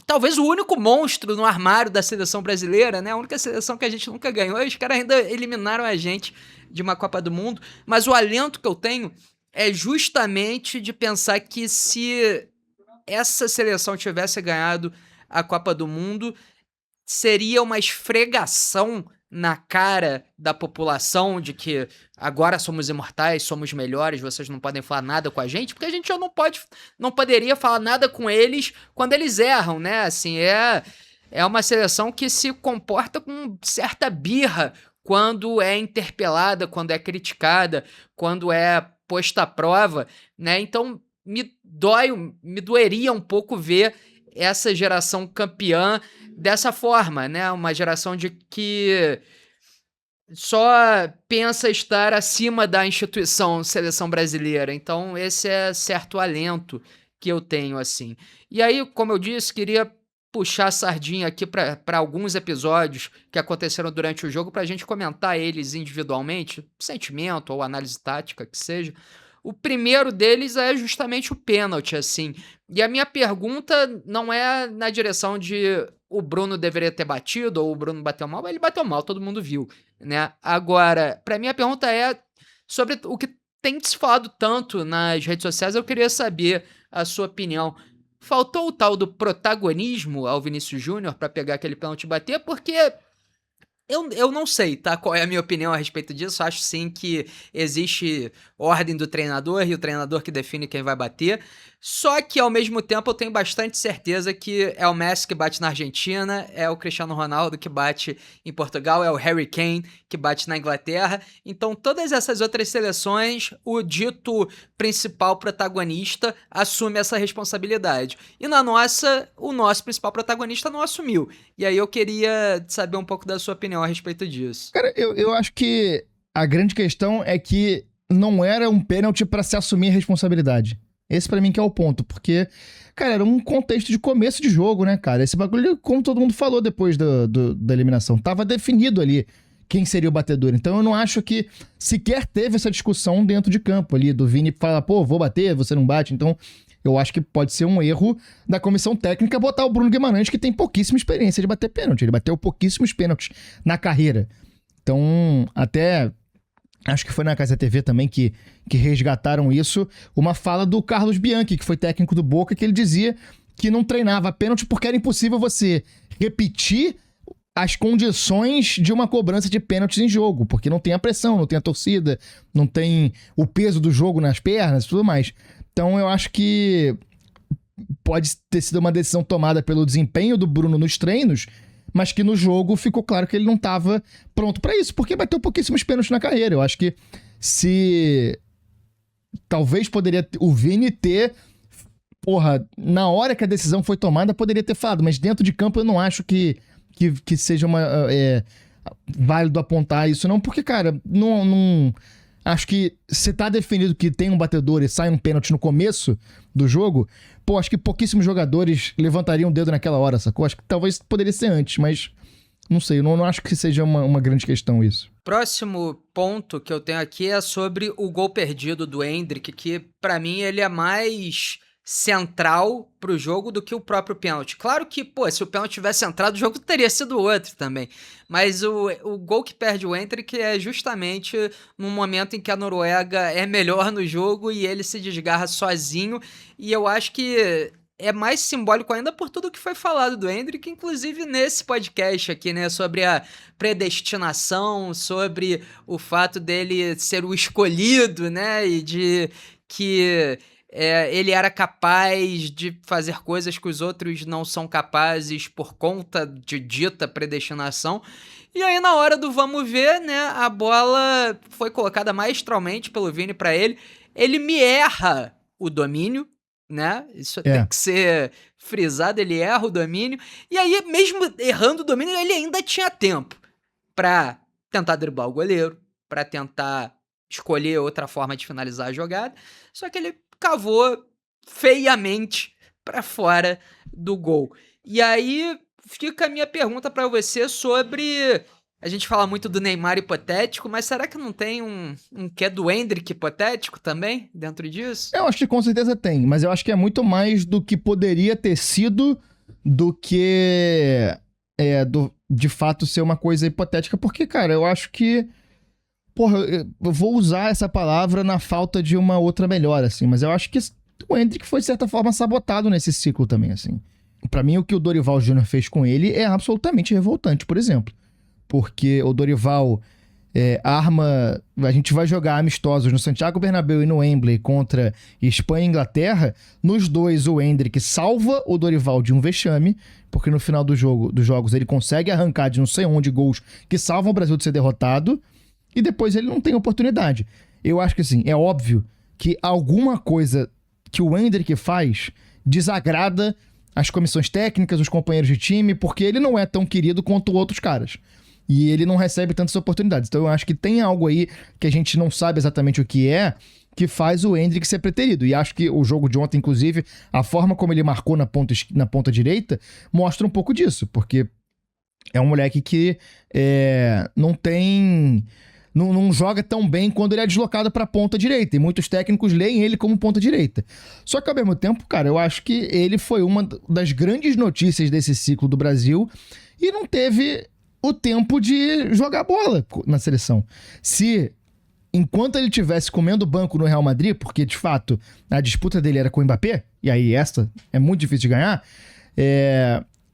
talvez o único monstro no armário da seleção brasileira, né? A única seleção que a gente nunca ganhou. Os caras ainda eliminaram a gente de uma Copa do Mundo. Mas o alento que eu tenho é justamente de pensar que se essa seleção tivesse ganhado a Copa do Mundo, seria uma esfregação na cara da população de que agora somos imortais, somos melhores, vocês não podem falar nada com a gente, porque a gente já não poderia falar nada com eles quando eles erram, né? Assim, é uma seleção que se comporta com certa birra quando é interpelada, quando é criticada, quando é posta à prova, né? Então me doeria um pouco ver essa geração campeã dessa forma, né? Uma geração de que só pensa estar acima da instituição seleção brasileira. Então esse é certo alento que eu tenho, assim. E aí, como eu disse, queria puxar a sardinha aqui para alguns episódios que aconteceram durante o jogo para a gente comentar eles individualmente, sentimento ou análise tática que seja. O primeiro deles é justamente o pênalti, assim. E a minha pergunta não é na direção de o Bruno deveria ter batido ou o Bruno bateu mal. Ele bateu mal, todo mundo viu, né? Agora, pra mim a pergunta é sobre o que tem se falado tanto nas redes sociais. Eu queria saber a sua opinião. Faltou o tal do protagonismo ao Vinícius Júnior pra pegar aquele pênalti e bater? Porque eu não sei, tá? Qual é a minha opinião a respeito disso. Acho sim que existe ordem do treinador e o treinador que define quem vai bater. Só que, ao mesmo tempo, eu tenho bastante certeza que é o Messi que bate na Argentina, é o Cristiano Ronaldo que bate em Portugal, é o Harry Kane que bate na Inglaterra. Então, todas essas outras seleções, o dito principal protagonista assume essa responsabilidade. E na nossa, o nosso principal protagonista não assumiu. E aí eu queria saber um pouco da sua opinião a respeito disso.
Cara, eu acho que a grande questão é que não era um pênalti pra se assumir a responsabilidade. Esse pra mim que é o ponto, porque, cara, era um contexto de começo de jogo, né, cara? Esse bagulho, como todo mundo falou depois da eliminação, tava definido ali quem seria o batedor. Então eu não acho que sequer teve essa discussão dentro de campo ali, do Vini falar, pô, vou bater, você não bate. Então eu acho que pode ser um erro da comissão técnica botar o Bruno Guimarães, que tem pouquíssima experiência de bater pênalti. Ele bateu pouquíssimos pênaltis na carreira. Então, até acho que foi na Casa TV também que resgataram isso, uma fala do Carlos Bianchi, que foi técnico do Boca, que ele dizia que não treinava pênalti porque era impossível você repetir as condições de uma cobrança de pênaltis em jogo, porque não tem a pressão, não tem a torcida, não tem o peso do jogo nas pernas e tudo mais. Então eu acho que pode ter sido uma decisão tomada pelo desempenho do Bruno nos treinos, mas que no jogo ficou claro que ele não estava pronto para isso, porque bateu pouquíssimos pênaltis na carreira. Eu acho que se talvez poderia o Vini ter... Porra, na hora que a decisão foi tomada, poderia ter falado, mas dentro de campo eu não acho que seja válido apontar isso, não, porque, cara, não acho que se tá definido que tem um batedor e sai um pênalti no começo do jogo, pô, acho que pouquíssimos jogadores levantariam o dedo naquela hora, sacou? Acho que talvez poderia ser antes, mas não sei, eu não acho que seja uma grande questão isso.
Próximo ponto que eu tenho aqui é sobre o gol perdido do Endrick, que pra mim ele é mais central pro jogo do que o próprio pênalti. Claro que, pô, se o pênalti tivesse entrado, o jogo teria sido outro também. Mas o gol que perde o Endrick é justamente num momento em que a Noruega é melhor no jogo e ele se desgarra sozinho. E eu acho que é mais simbólico ainda por tudo que foi falado do Endrick, inclusive nesse podcast aqui, né? Sobre a predestinação, sobre o fato dele ser o escolhido, né? E de que... ele era capaz de fazer coisas que os outros não são capazes por conta de dita predestinação. E aí, na hora do vamos ver, né, a bola foi colocada maestralmente pelo Vini pra ele. Ele me erra o domínio, né? Isso tem que ser frisado, ele erra o domínio. E aí, mesmo errando o domínio, ele ainda tinha tempo pra tentar driblar o goleiro, pra tentar escolher outra forma de finalizar a jogada. Só que ele cavou feiamente pra fora do gol. E aí fica a minha pergunta pra você sobre... A gente fala muito do Neymar hipotético, mas será que não tem um quê do Endrick hipotético também dentro disso?
Eu acho que com certeza tem, mas eu acho que é muito mais do que poderia ter sido do que de fato ser uma coisa hipotética, porque, cara, eu acho que porra, eu vou usar essa palavra na falta de uma outra melhor, assim, mas eu acho que o Endrick foi, de certa forma, sabotado nesse ciclo também, assim. Pra mim, o que o Dorival Júnior fez com ele é absolutamente revoltante, por exemplo. Porque o Dorival arma... A gente vai jogar amistosos no Santiago Bernabéu e no Wembley contra Espanha e Inglaterra. Nos dois, o Endrick salva o Dorival de um vexame, porque no final dos jogos ele consegue arrancar de não sei onde gols que salvam o Brasil de ser derrotado. E depois ele não tem oportunidade. Eu acho que, assim, é óbvio que alguma coisa que o Endrick faz desagrada as comissões técnicas, os companheiros de time, porque ele não é tão querido quanto outros caras. E ele não recebe tantas oportunidades. Então eu acho que tem algo aí que a gente não sabe exatamente o que faz o Endrick ser preterido. E acho que o jogo de ontem, inclusive, a forma como ele marcou na ponta direita, mostra um pouco disso. Porque é um moleque que não joga tão bem quando ele é deslocado pra ponta direita. E muitos técnicos leem ele como ponta direita. Só que, ao mesmo tempo, cara, eu acho que ele foi uma das grandes notícias desse ciclo do Brasil e não teve o tempo de jogar bola na seleção. Se, enquanto ele estivesse comendo banco no Real Madrid, porque, de fato, a disputa dele era com o Mbappé, e aí essa é muito difícil de ganhar,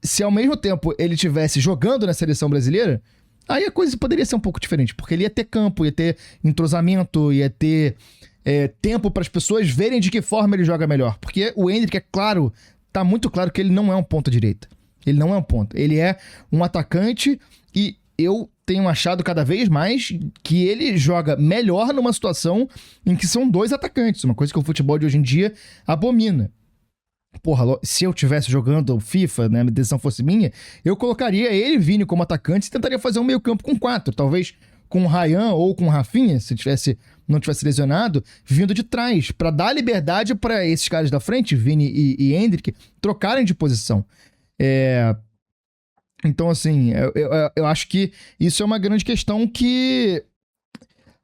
se ao mesmo tempo ele estivesse jogando na seleção brasileira, aí a coisa poderia ser um pouco diferente, porque ele ia ter campo, ia ter entrosamento, ia ter tempo para as pessoas verem de que forma ele joga melhor. Porque o Endrick, é claro, tá muito claro que ele não é um ponta-direita. Ele não é um ponta. Ele é um atacante e eu tenho achado cada vez mais que ele joga melhor numa situação em que são dois atacantes, uma coisa que o futebol de hoje em dia abomina. Porra, se eu estivesse jogando FIFA, né, a decisão fosse minha, eu colocaria ele, Vini, como atacante e tentaria fazer um meio campo com 4, talvez com o Ryan ou com o Rafinha, se não tivesse lesionado, vindo de trás, pra dar liberdade pra esses caras da frente, Vini e Endrick, trocarem de posição. Então, assim, eu acho que isso é uma grande questão que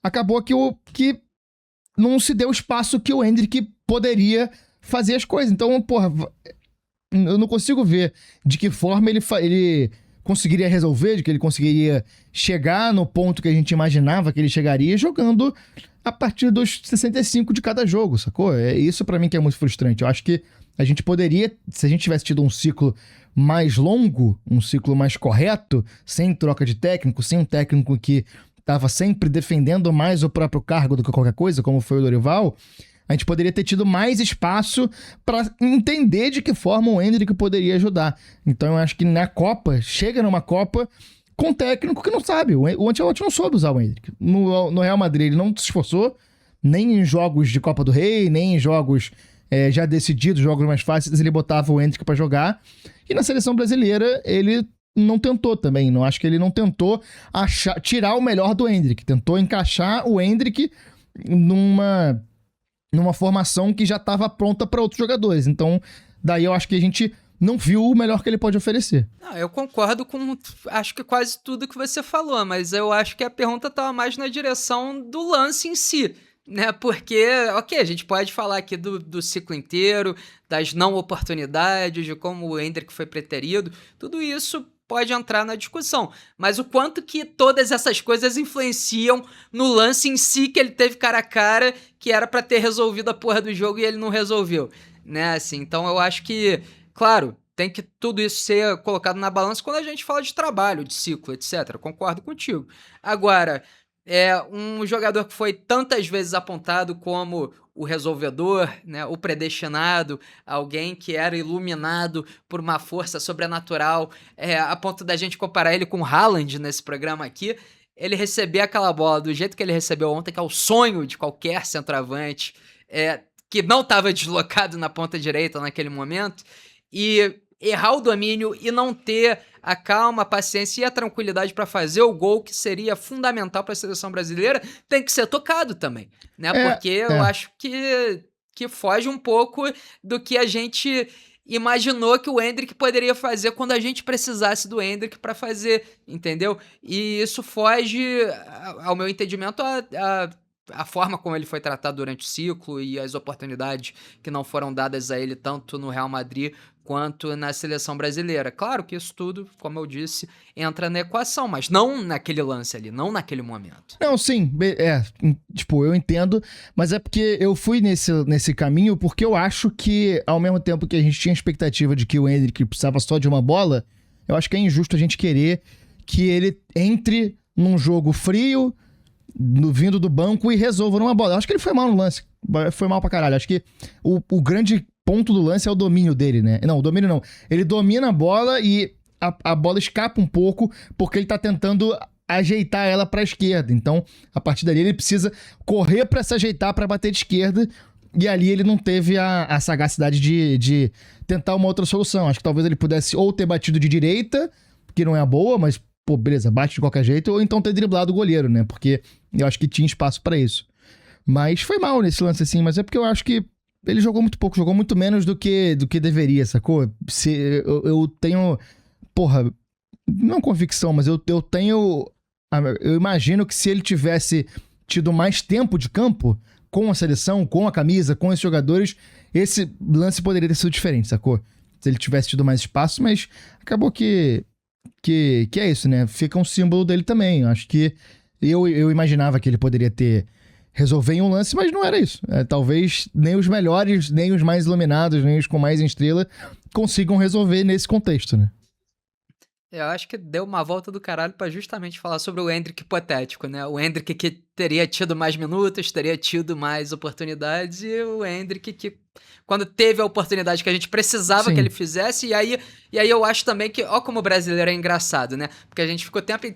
acabou que não se deu o espaço que o Endrick poderia fazer as coisas. Então, porra, eu não consigo ver de que forma ele conseguiria resolver, de que ele conseguiria chegar no ponto que a gente imaginava que ele chegaria jogando a partir dos 65 de cada jogo, sacou? É isso pra mim que é muito frustrante. Eu acho que a gente poderia, se a gente tivesse tido um ciclo mais longo, um ciclo mais correto, sem troca de técnico, sem um técnico que estava sempre defendendo mais o próprio cargo do que qualquer coisa, como foi o Dorival, a gente poderia ter tido mais espaço para entender de que forma o Endrick poderia ajudar. Então eu acho que na Copa, chega numa Copa com um técnico que não sabe. O Ancelotti não soube usar o Endrick. No Real Madrid ele não se esforçou nem em jogos de Copa do Rei, nem em jogos já decididos, jogos mais fáceis, ele botava o Endrick pra jogar. E na seleção brasileira, ele não tentou também. Não acho que ele não tentou tirar o melhor do Endrick. Tentou encaixar o Endrick numa formação que já estava pronta para outros jogadores. Então, daí eu acho que a gente não viu o melhor que ele pode oferecer.
Não, eu concordo com, acho que quase tudo que você falou, mas eu acho que a pergunta estava mais na direção do lance em si, né? Porque, ok, a gente pode falar aqui do ciclo inteiro, das não oportunidades, de como o Endrick foi preterido, tudo isso pode entrar na discussão, mas o quanto que todas essas coisas influenciam no lance em si que ele teve cara a cara, que era pra ter resolvido a porra do jogo e ele não resolveu, né, assim, então eu acho que, claro, tem que tudo isso ser colocado na balança quando a gente fala de trabalho, de ciclo, etc, concordo contigo. Agora, um jogador que foi tantas vezes apontado como o resolvedor, né, o predestinado, alguém que era iluminado por uma força sobrenatural, a ponto da gente comparar ele com o Haaland nesse programa aqui, ele receber aquela bola do jeito que ele recebeu ontem, que é o sonho de qualquer centroavante, que não estava deslocado na ponta direita naquele momento, e errar o domínio e não ter a calma, a paciência e a tranquilidade para fazer o gol, que seria fundamental para a seleção brasileira, tem que ser tocado também, né? Porque eu acho que foge um pouco do que a gente imaginou que o Endrick poderia fazer quando a gente precisasse do Endrick para fazer, entendeu? E isso foge, ao meu entendimento, a forma como ele foi tratado durante o ciclo e as oportunidades que não foram dadas a ele tanto no Real Madrid quanto na seleção brasileira. Claro que isso tudo, como eu disse, entra na equação, mas não naquele lance ali, não naquele momento.
Não, sim, tipo, eu entendo, mas é porque eu fui nesse caminho porque eu acho que, ao mesmo tempo que a gente tinha expectativa de que o Endrick precisava só de uma bola, eu acho que é injusto a gente querer que ele entre num jogo frio, vindo do banco e resolva numa bola. Eu acho que ele foi mal no lance, foi mal pra caralho. Acho que o grande ponto do lance é o domínio dele, né? Não, o domínio não. Ele domina a bola e a bola escapa um pouco porque ele tá tentando ajeitar ela pra esquerda. Então, a partir dali, ele precisa correr pra se ajeitar pra bater de esquerda e ali ele não teve a sagacidade de tentar uma outra solução. Acho que talvez ele pudesse ou ter batido de direita, que não é a boa, mas, pô, beleza, bate de qualquer jeito, ou então ter driblado o goleiro, né? Porque eu acho que tinha espaço pra isso. Mas foi mal nesse lance, assim, mas é porque eu acho que ele jogou muito pouco, jogou muito menos do que deveria, sacou? Eu tenho, porra, não convicção, mas eu tenho, eu imagino que se ele tivesse tido mais tempo de campo com a seleção, com a camisa, com esses jogadores, esse lance poderia ter sido diferente, sacou? Se ele tivesse tido mais espaço, mas acabou que é isso, né? Fica um símbolo dele também. Acho que eu imaginava que ele poderia resolver em um lance, mas não era isso. Talvez nem os melhores, nem os mais iluminados, nem os com mais estrela consigam resolver nesse contexto, né?
Eu acho que deu uma volta do caralho pra justamente falar sobre o Endrick hipotético, né? O Endrick que teria tido mais minutos, teria tido mais oportunidades, e o Endrick que, quando teve a oportunidade que a gente precisava que ele fizesse, e aí eu acho também que, ó, como o brasileiro é engraçado, né? Porque a gente ficou o tempo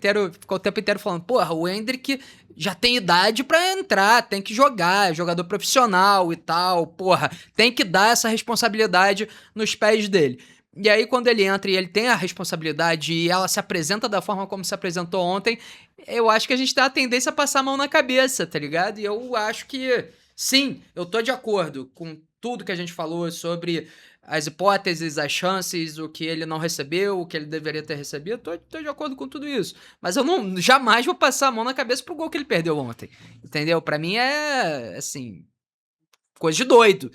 inteiro falando, porra, o Endrick já tem idade pra entrar, tem que jogar, é jogador profissional e tal, porra, tem que dar essa responsabilidade nos pés dele. E aí, quando ele entra e ele tem a responsabilidade e ela se apresenta da forma como se apresentou ontem, eu acho que a gente tem a tendência a passar a mão na cabeça, tá ligado? E eu acho que, sim, eu tô de acordo com tudo que a gente falou sobre as hipóteses, as chances, o que ele não recebeu, o que ele deveria ter recebido. Tô de acordo com tudo isso. Mas eu jamais vou passar a mão na cabeça pro gol que ele perdeu ontem. Entendeu? Pra mim é, assim, coisa de doido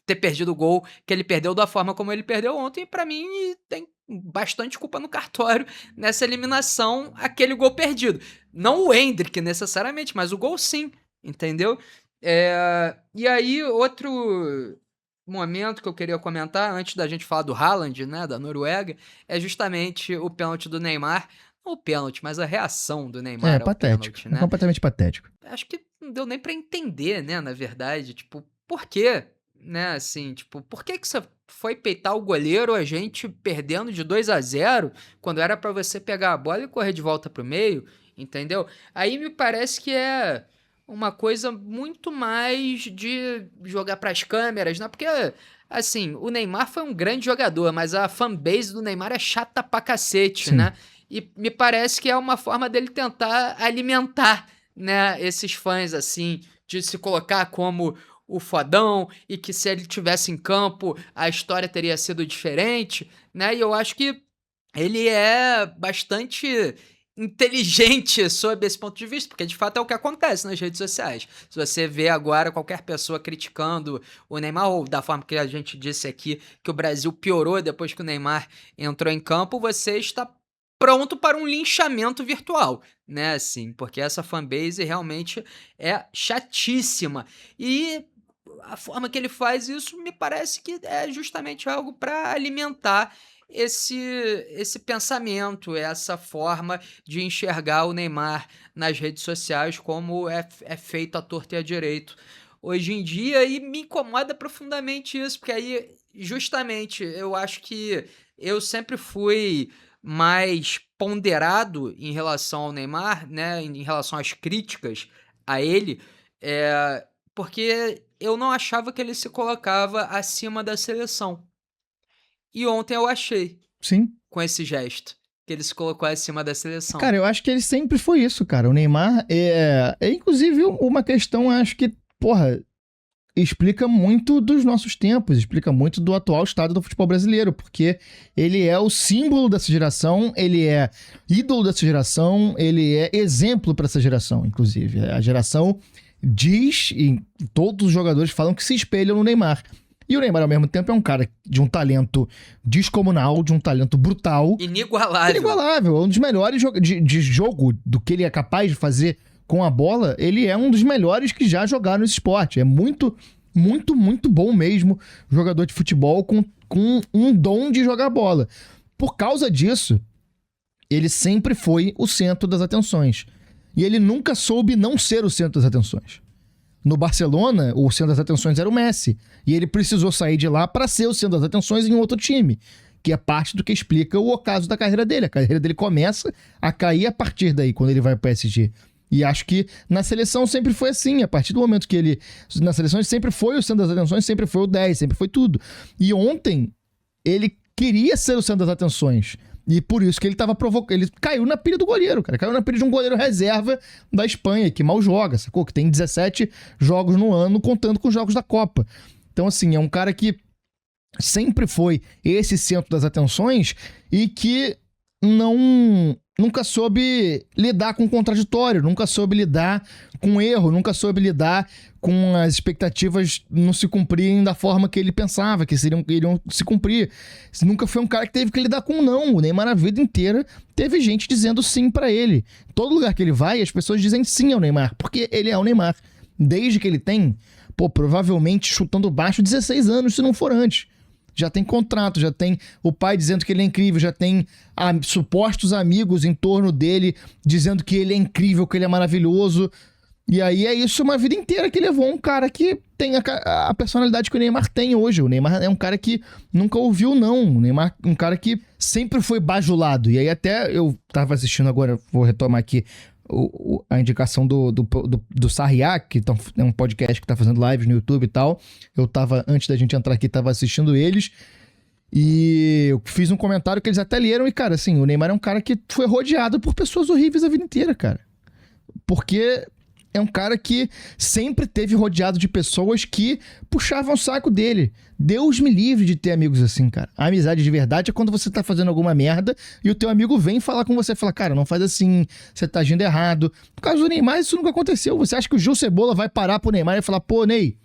ter perdido o gol que ele perdeu da forma como ele perdeu ontem. Pra mim, tem bastante culpa no cartório nessa eliminação, aquele gol perdido. Não o Endrick, necessariamente, mas o gol sim, entendeu? E aí, outro momento que eu queria comentar, antes da gente falar do Haaland, né, da Noruega, é justamente o pênalti do Neymar. Não o pênalti, mas a reação do Neymar ao
patético.
Pênalti, né?
É completamente patético.
Acho que não deu nem pra entender, né, na verdade, tipo, por quê? Né, assim, tipo, por que você foi peitar o goleiro, a gente perdendo de 2-0, quando era pra você pegar a bola e correr de volta pro meio, entendeu? Aí me parece que é uma coisa muito mais de jogar pras câmeras, né? Porque, assim, o Neymar foi um grande jogador, mas a fanbase do Neymar é chata pra cacete,
Sim.
né? E me parece que é uma forma dele tentar alimentar, né, esses fãs, assim, de se colocar como o fodão e que se ele tivesse em campo a história teria sido diferente, né? E eu acho que ele é bastante inteligente sob esse ponto de vista, porque de fato é o que acontece nas redes sociais. Se você vê agora qualquer pessoa criticando o Neymar, ou da forma que a gente disse aqui, que o Brasil piorou depois que o Neymar entrou em campo, você está pronto para um linchamento virtual, né, assim, porque essa fanbase realmente é chatíssima. E a forma que ele faz isso me parece que é justamente algo para alimentar esse pensamento, essa forma de enxergar o Neymar nas redes sociais como é feito à torto e à direito hoje em dia, e me incomoda profundamente isso, porque aí, justamente, eu acho que eu sempre fui mais ponderado em relação ao Neymar, né, em relação às críticas a ele, porque eu não achava que ele se colocava acima da seleção. E ontem eu achei,
Sim.
com esse gesto, que ele se colocou acima da seleção.
Cara, eu acho que ele sempre foi isso, cara. O Neymar é inclusive, uma questão, acho que, porra, explica muito dos nossos tempos, explica muito do atual estado do futebol brasileiro, porque ele é o símbolo dessa geração, ele é ídolo dessa geração, ele é exemplo para essa geração, inclusive. A geração diz, e todos os jogadores falam que se espelham no Neymar. E o Neymar, ao mesmo tempo, é um cara de um talento descomunal, de um talento brutal. Inigualável. Um dos melhores de jogo, do que ele é capaz de fazer com a bola. Ele é um dos melhores que já jogaram nesse esporte. É muito, muito, muito bom mesmo jogador de futebol com um dom de jogar bola. Por causa disso, ele sempre foi o centro das atenções. E ele nunca soube não ser o centro das atenções. No Barcelona, o centro das atenções era o Messi. E ele precisou sair de lá para ser o centro das atenções em outro time. Que é parte do que explica o ocaso da carreira dele. A carreira dele começa a cair a partir daí, quando ele vai pro PSG. E acho que na seleção sempre foi assim. A partir do momento que ele... Na seleção ele sempre foi o centro das atenções, sempre foi o 10, sempre foi tudo. E ontem, ele queria ser o centro das atenções. E por isso que ele tava provocando. Ele caiu na pilha do goleiro, cara. Caiu na pilha de um goleiro reserva da Espanha, que mal joga, sacou? Que tem 17 jogos no ano, contando com os jogos da Copa. Então, assim, é um cara que sempre foi esse centro das atenções e que nunca soube lidar com o contraditório, nunca soube lidar com o erro, nunca soube lidar com as expectativas não se cumprirem da forma que ele pensava, que iriam se cumprir. Nunca foi um cara que teve que lidar com um não. O Neymar, a vida inteira, teve gente dizendo sim pra ele. Todo lugar que ele vai, as pessoas dizem sim ao Neymar, porque ele é o Neymar. Desde que ele tem, provavelmente chutando baixo, 16 anos, se não for antes. Já tem contrato, já tem o pai dizendo que ele é incrível, já tem supostos amigos em torno dele dizendo que ele é incrível, que ele é maravilhoso. E aí é isso uma vida inteira que levou um cara que tem a personalidade que o Neymar tem hoje. O Neymar é um cara que nunca ouviu não. O Neymar é um cara que sempre foi bajulado. E aí até eu tava assistindo agora, vou retomar aqui a indicação do Sarriá, que é um podcast que tá fazendo lives no YouTube e tal. Eu tava, antes da gente entrar aqui, tava assistindo eles. E eu fiz um comentário que eles até leram. E, cara, assim, o Neymar é um cara que foi rodeado por pessoas horríveis a vida inteira, cara. Porque é um cara que sempre teve rodeado de pessoas que puxavam o saco dele. Deus me livre de ter amigos assim, cara. A amizade de verdade é quando você tá fazendo alguma merda e o teu amigo vem falar com você e fala, cara, não faz assim, você tá agindo errado. No caso do Neymar, isso nunca aconteceu. Você acha que o Gil Cebola vai parar pro Neymar e falar, pô, Ney,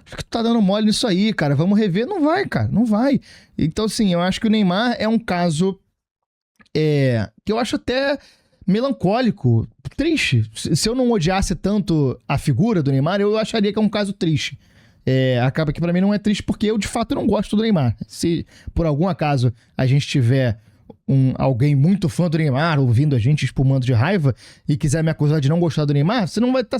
acho que tu tá dando mole nisso aí, cara, vamos rever? Não vai, cara, não vai. Então, assim, eu acho que o Neymar é um caso que eu acho até melancólico, triste. Se eu não odiasse tanto a figura do Neymar, eu acharia que é um caso triste. Acaba que pra mim não é triste porque eu de fato não gosto do Neymar. Se por algum acaso a gente tiver alguém muito fã do Neymar ouvindo a gente espumando de raiva e quiser me acusar de não gostar do Neymar, você não vai estar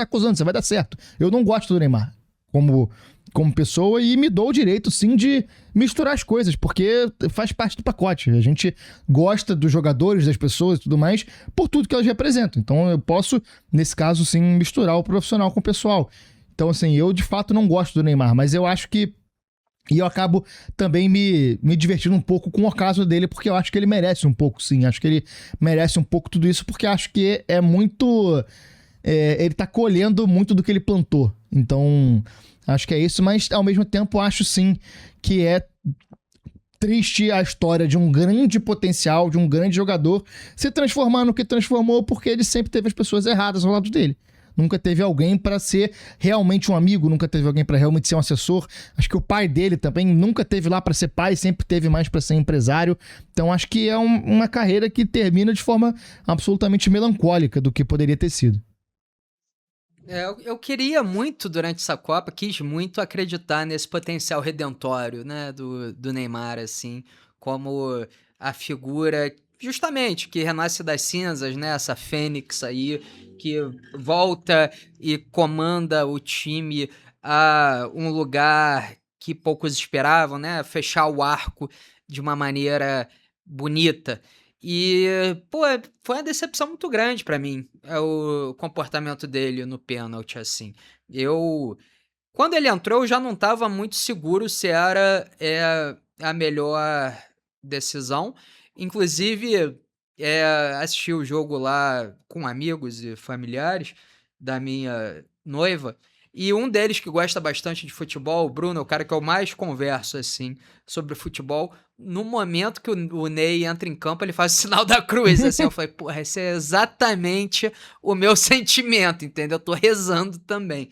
acusando, você vai dar certo. Eu não gosto do Neymar como como pessoa e me dou o direito, sim, de misturar as coisas, porque faz parte do pacote. A gente gosta dos jogadores, das pessoas e tudo mais, por tudo que elas representam. Então eu posso, nesse caso, sim, misturar o profissional com o pessoal. Então, assim, eu de fato não gosto do Neymar, mas eu acho que... E eu acabo também me divertindo um pouco com o caso dele, porque eu acho que ele merece um pouco, sim. Acho que ele merece um pouco tudo isso, porque acho que é muito... ele tá colhendo muito do que ele plantou. Então, acho que é isso. Mas, ao mesmo tempo, acho, sim, que é triste a história de um grande potencial, de um grande jogador, se transformar no que transformou, porque ele sempre teve as pessoas erradas ao lado dele. Nunca teve alguém pra ser realmente um amigo, nunca teve alguém pra realmente ser um assessor. Acho que o pai dele também nunca teve lá pra ser pai, sempre teve mais pra ser empresário. Então acho que é uma carreira que termina de forma absolutamente melancólica do que poderia ter sido.
Eu queria muito, durante essa Copa, quis muito acreditar nesse potencial redentório, né, do Neymar, assim, como a figura, justamente, que renasce das cinzas, né, essa fênix aí, que volta e comanda o time a um lugar que poucos esperavam, né, fechar o arco de uma maneira bonita. E, pô, foi uma decepção muito grande pra mim, o comportamento dele no pênalti, assim. Quando ele entrou, eu já não estava muito seguro se era a melhor decisão. Inclusive, assisti o jogo lá com amigos e familiares da minha noiva, e um deles que gosta bastante de futebol, o Bruno, é o cara que eu mais converso, assim, sobre futebol. No momento que o Ney entra em campo, ele faz o sinal da cruz, assim. Eu falei, porra, esse é exatamente o meu sentimento, entendeu? Eu tô rezando também.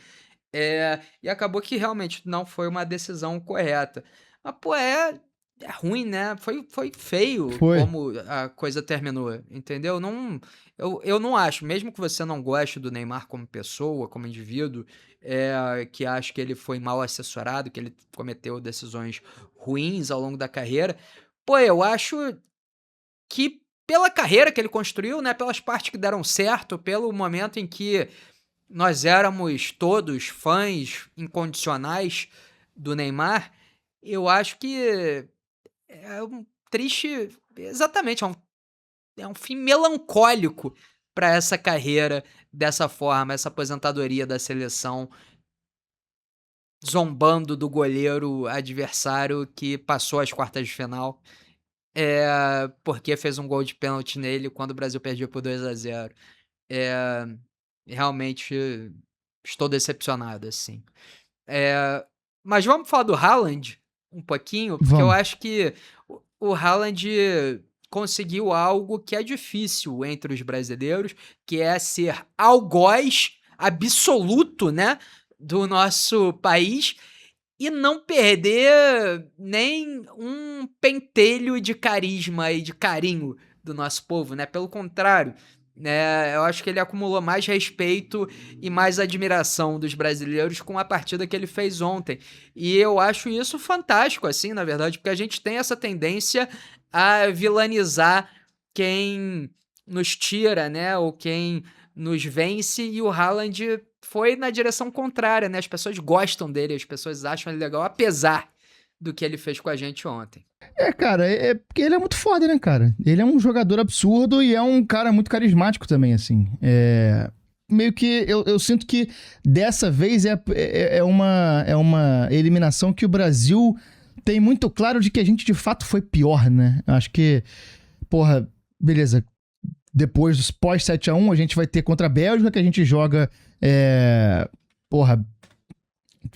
E acabou que realmente não foi uma decisão correta. Mas, pô, é ruim, né? Foi feio
Foi.
como a coisa terminou, entendeu? Eu não acho, mesmo que você não goste do Neymar como pessoa, como indivíduo, que acho que ele foi mal assessorado, que ele cometeu decisões ruins ao longo da carreira, pô, eu acho que pela carreira que ele construiu, né, pelas partes que deram certo, pelo momento em que nós éramos todos fãs incondicionais do Neymar, eu acho que é um triste, exatamente, é um fim melancólico para essa carreira dessa forma, essa aposentadoria da seleção, zombando do goleiro adversário que passou às quartas de final, porque fez um gol de pênalti nele quando o Brasil perdia por 2-0. Eh, Realmente estou decepcionado, assim. Mas vamos falar do Haaland um pouquinho, porque eu
Vamos.
acho que o Haaland conseguiu algo que é difícil entre os brasileiros, que é ser algoz absoluto, né, do nosso país e não perder nem um pentelho de carisma e de carinho do nosso povo, né? Pelo contrário, né? Eu acho que ele acumulou mais respeito e mais admiração dos brasileiros com a partida que ele fez ontem. E eu acho isso fantástico, assim, na verdade, porque a gente tem essa tendência a vilanizar quem nos tira, né? Ou quem nos vence, e o Haaland foi na direção contrária, né? As pessoas gostam dele, as pessoas acham ele legal, apesar do que ele fez com a gente ontem.
Cara, é porque ele é muito foda, né, cara? Ele é um jogador absurdo e é um cara muito carismático também, assim. Meio que eu sinto que dessa vez é uma eliminação que o Brasil tem muito claro de que a gente de fato foi pior, né? Acho que, porra, beleza. Depois dos pós 7-1, a gente vai ter contra a Bélgica, que a gente joga, porra,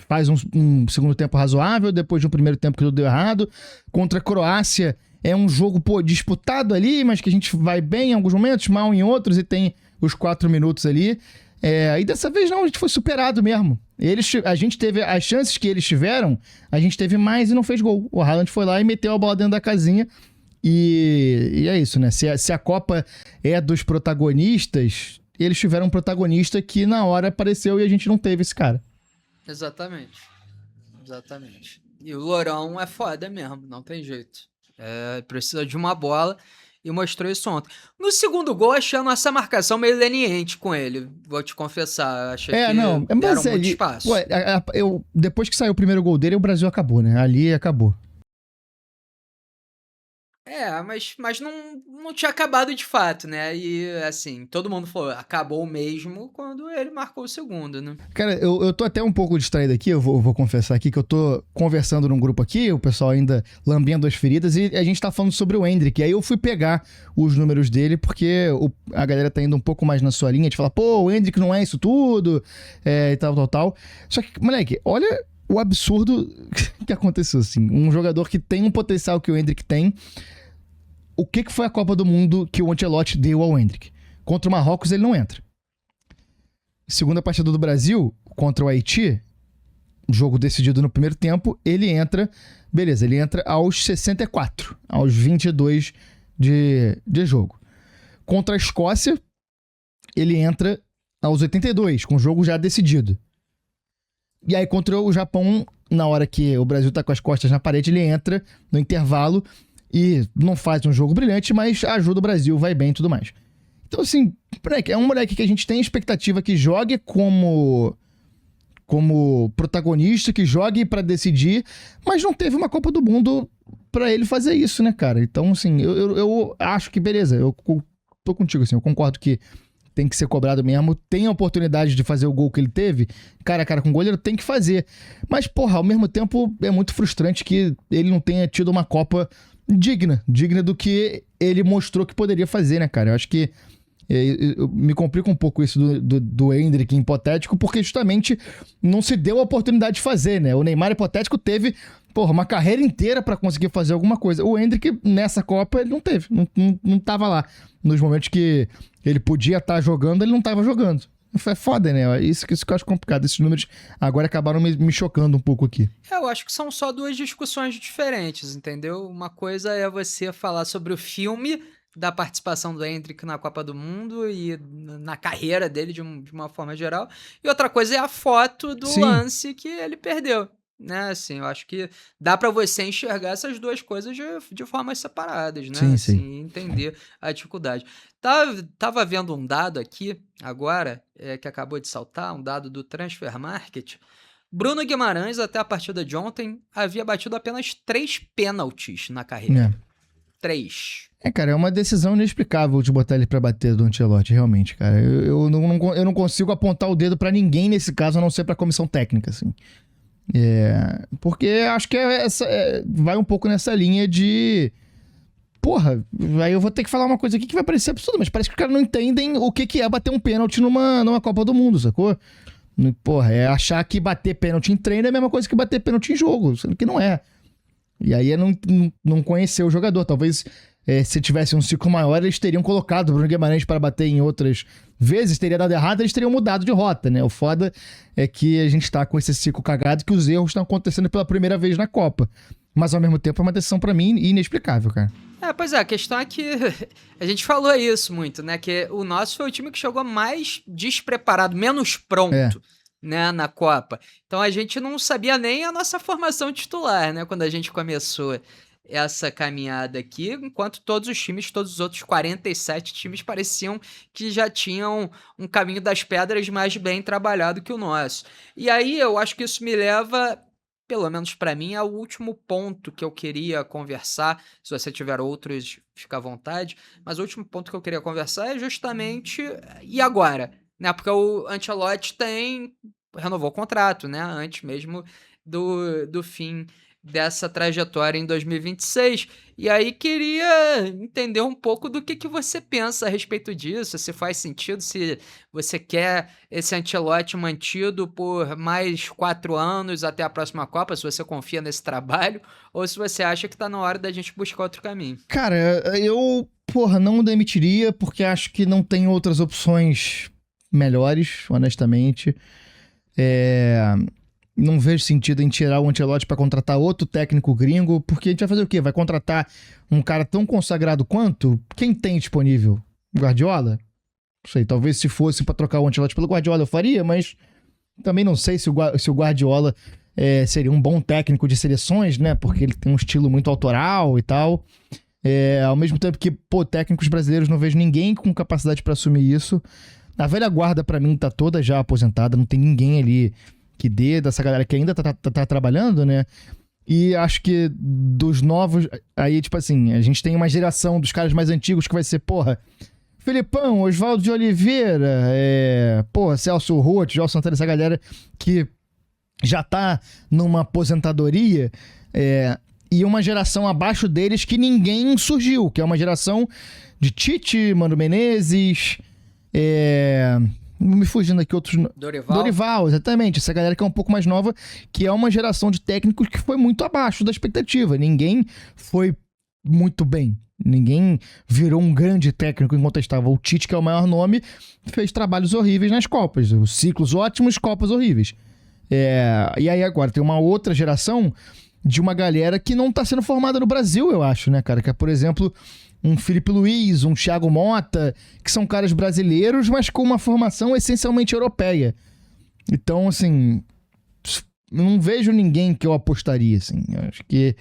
faz um segundo tempo razoável, depois de um primeiro tempo que tudo deu errado. Contra a Croácia é um jogo, pô, disputado ali, mas que a gente vai bem em alguns momentos, mal em outros, e tem os 4 minutos ali. E dessa vez não, a gente foi superado mesmo. A gente teve as chances que eles tiveram, a gente teve mais e não fez gol. O Haaland foi lá e meteu a bola dentro da casinha. E é isso, né? Se a Copa é dos protagonistas, eles tiveram um protagonista que na hora apareceu e a gente não teve esse cara.
Exatamente. E o Lourão é foda mesmo, não tem jeito. Precisa de uma bola. e mostrou isso ontem. No segundo gol, achei a nossa marcação meio leniente com ele, vou te confessar. Achei que
Não, mas
deram muito espaço.
Ué, depois que saiu o primeiro gol dele, o Brasil acabou, né? Ali acabou.
Mas não tinha acabado de fato, né? E assim, todo mundo falou, acabou mesmo quando ele marcou o segundo, né?
Cara, eu tô até um pouco distraído aqui, eu vou confessar aqui que eu tô conversando num grupo aqui, o pessoal ainda lambendo as feridas, e a gente tá falando sobre o Endrick. Aí eu fui pegar os números dele, porque a galera tá indo um pouco mais na sua linha de falar, pô, o Endrick não é isso tudo, e tal. Só que, moleque, olha o absurdo que aconteceu, assim. Um jogador que tem um potencial que o Endrick tem. O que foi a Copa do Mundo que o Ancelotti deu ao Endrick? Contra o Marrocos ele não entra. Segunda partida do Brasil, contra o Haiti, jogo decidido no primeiro tempo, ele entra, beleza, ele entra aos 64, aos 22 de jogo. Contra a Escócia, ele entra aos 82, com o jogo já decidido. E aí contra o Japão, na hora que o Brasil tá com as costas na parede, ele entra no intervalo e não faz um jogo brilhante, mas ajuda o Brasil, vai bem e tudo mais. Então, assim, moleque, é um moleque que a gente tem expectativa que jogue como protagonista, que jogue pra decidir, mas não teve uma Copa do Mundo pra ele fazer isso, né, cara? Então, assim, eu acho que, beleza, eu tô contigo, assim, eu concordo que tem que ser cobrado mesmo, tem a oportunidade de fazer o gol que ele teve, cara a cara com o goleiro, tem que fazer. Mas, porra, ao mesmo tempo, é muito frustrante que ele não tenha tido uma Copa digna do que ele mostrou que poderia fazer, né, cara? Eu acho que eu me complica um pouco isso do Endrick hipotético, porque justamente não se deu a oportunidade de fazer, né? O Neymar hipotético teve, porra, uma carreira inteira pra conseguir fazer alguma coisa. O Endrick, nessa Copa, ele não teve, não tava lá. Nos momentos que ele podia estar jogando, ele não tava jogando. É foda, né? Isso que eu acho complicado. Esses números agora acabaram me chocando um pouco aqui.
Eu acho que são só duas discussões diferentes, entendeu? Uma coisa é você falar sobre o filme da participação do Endrick na Copa do Mundo e na carreira dele de uma forma geral. E outra coisa é a foto do lance que ele perdeu, né? Assim, eu acho que dá pra você enxergar essas duas coisas de formas separadas, né?
Sim,
assim, entender a dificuldade. Tava vendo um dado aqui agora, que acabou de saltar, um dado do Transfer Market. Bruno Guimarães, até a partida de ontem, havia batido apenas 3 pênaltis na carreira. 3.
Cara, é uma decisão inexplicável de botar ele pra bater do Ancelotti, realmente, cara. Eu não consigo apontar o dedo pra ninguém nesse caso, a não ser pra comissão técnica, assim. Porque acho que vai um pouco nessa linha de... Porra, aí eu vou ter que falar uma coisa aqui que vai parecer absurdo, mas parece que os caras não entendem o que é bater um pênalti numa Copa do Mundo, sacou? Porra, é achar que bater pênalti em treino é a mesma coisa que bater pênalti em jogo, sendo que não é. E aí é não conhecer o jogador. Talvez se tivesse um ciclo maior, eles teriam colocado o Bruno Guimarães para bater em outras vezes, teria dado errado, eles teriam mudado de rota, né? O foda é que a gente tá com esse ciclo cagado que os erros estão acontecendo pela primeira vez na Copa. Mas ao mesmo tempo é uma decisão pra mim inexplicável, cara.
Pois é, a questão é que a gente falou isso muito, né? Que o nosso foi o time que chegou mais despreparado, menos pronto, né, na Copa. Então a gente não sabia nem a nossa formação titular, né? Quando a gente começou essa caminhada aqui, enquanto todos os outros 47 times pareciam que já tinham um caminho das pedras mais bem trabalhado que o nosso. E aí eu acho que isso me leva, pelo menos para mim, é o último ponto que eu queria conversar. Se você tiver outros, fica à vontade. Mas o último ponto que eu queria conversar é justamente, e agora? Né? Porque o Ancelotti renovou o contrato, né? Antes mesmo do fim dessa trajetória em 2026. E aí queria entender um pouco do que você pensa a respeito disso, se faz sentido, se você quer esse Ancelotti mantido por mais 4 anos até a próxima Copa, se você confia nesse trabalho, ou se você acha que tá na hora da gente buscar outro caminho.
Cara, eu, não demitiria, porque acho que não tem outras opções melhores, honestamente. Não vejo sentido em tirar o Ancelotti pra contratar outro técnico gringo, porque a gente vai fazer o quê? Vai contratar um cara tão consagrado quanto? Quem tem disponível? Guardiola? Não sei, talvez se fosse pra trocar o Ancelotti pelo Guardiola eu faria, mas também não sei se o Guardiola seria um bom técnico de seleções, né? Porque ele tem um estilo muito autoral e tal. Ao mesmo tempo que, pô, técnicos brasileiros não vejo ninguém com capacidade pra assumir isso. A velha guarda, pra mim, tá toda já aposentada, não tem ninguém ali que dê, dessa galera que ainda tá trabalhando, né? E acho que dos novos, aí, tipo assim, a gente tem uma geração dos caras mais antigos que vai ser, porra, Felipão, Oswaldo de Oliveira, porra, Celso Roth, João Santana, essa galera que já tá numa aposentadoria, e uma geração abaixo deles que ninguém surgiu, que é uma geração de Tite, Mano Menezes, me fugindo aqui outros... Dorival, exatamente. Essa galera que é um pouco mais nova, que é uma geração de técnicos que foi muito abaixo da expectativa. Ninguém foi muito bem. Ninguém virou um grande técnico enquanto estava. O Tite, que é o maior nome, fez trabalhos horríveis nas Copas. Os ciclos ótimos, Copas horríveis. E aí agora tem uma outra geração de uma galera que não tá sendo formada no Brasil, eu acho, né, cara? Que é, por exemplo, um Felipe Luiz, um Thiago Motta, que são caras brasileiros, mas com uma formação essencialmente europeia. Então, assim, não vejo ninguém que eu apostaria, assim. Eu acho que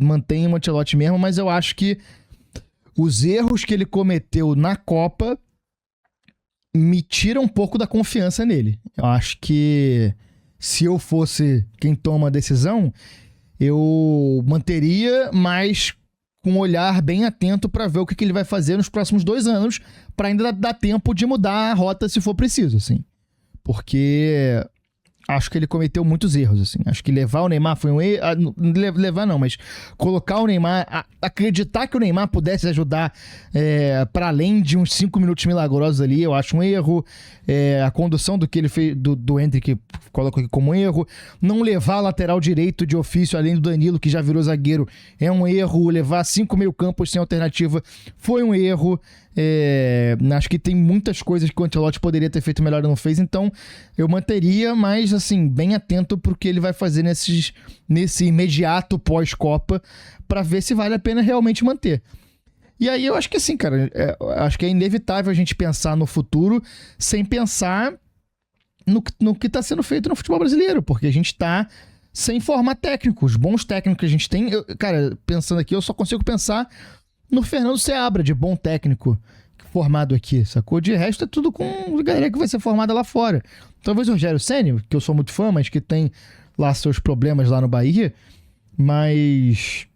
mantém o Ancelotti mesmo, mas eu acho que os erros que ele cometeu na Copa me tiram um pouco da confiança nele. Eu acho que se eu fosse quem toma a decisão, eu manteria, mas com um olhar bem atento para ver o que ele vai fazer nos próximos 2 anos, para ainda dar tempo de mudar a rota se for preciso, assim. Porque acho que ele cometeu muitos erros, assim. Acho que levar o Neymar foi um erro. Levar não, mas colocar o Neymar... Acreditar que o Neymar pudesse ajudar para além de uns 5 minutos milagrosos ali, eu acho um erro. A condução do que ele fez, do Endrick, coloco aqui como um erro. Não levar lateral direito de ofício, além do Danilo, que já virou zagueiro, é um erro. Levar 5 meio-campos sem alternativa foi um erro. Acho que tem muitas coisas que o Ancelotti poderia ter feito melhor e não fez, então eu manteria, mas assim, bem atento pro que ele vai fazer nesse imediato pós-Copa, pra ver se vale a pena realmente manter. E aí eu acho que assim, cara, acho que é inevitável a gente pensar no futuro sem pensar no que tá sendo feito no futebol brasileiro, porque a gente tá sem formar técnicos. Os bons técnicos que a gente tem, cara, pensando aqui, eu só consigo pensar no Fernando Seabra, de bom técnico formado aqui, sacou? De resto é tudo com galera que vai ser formada lá fora. Talvez o Rogério Ceni, que eu sou muito fã, mas que tem lá seus problemas lá no Bahia, mas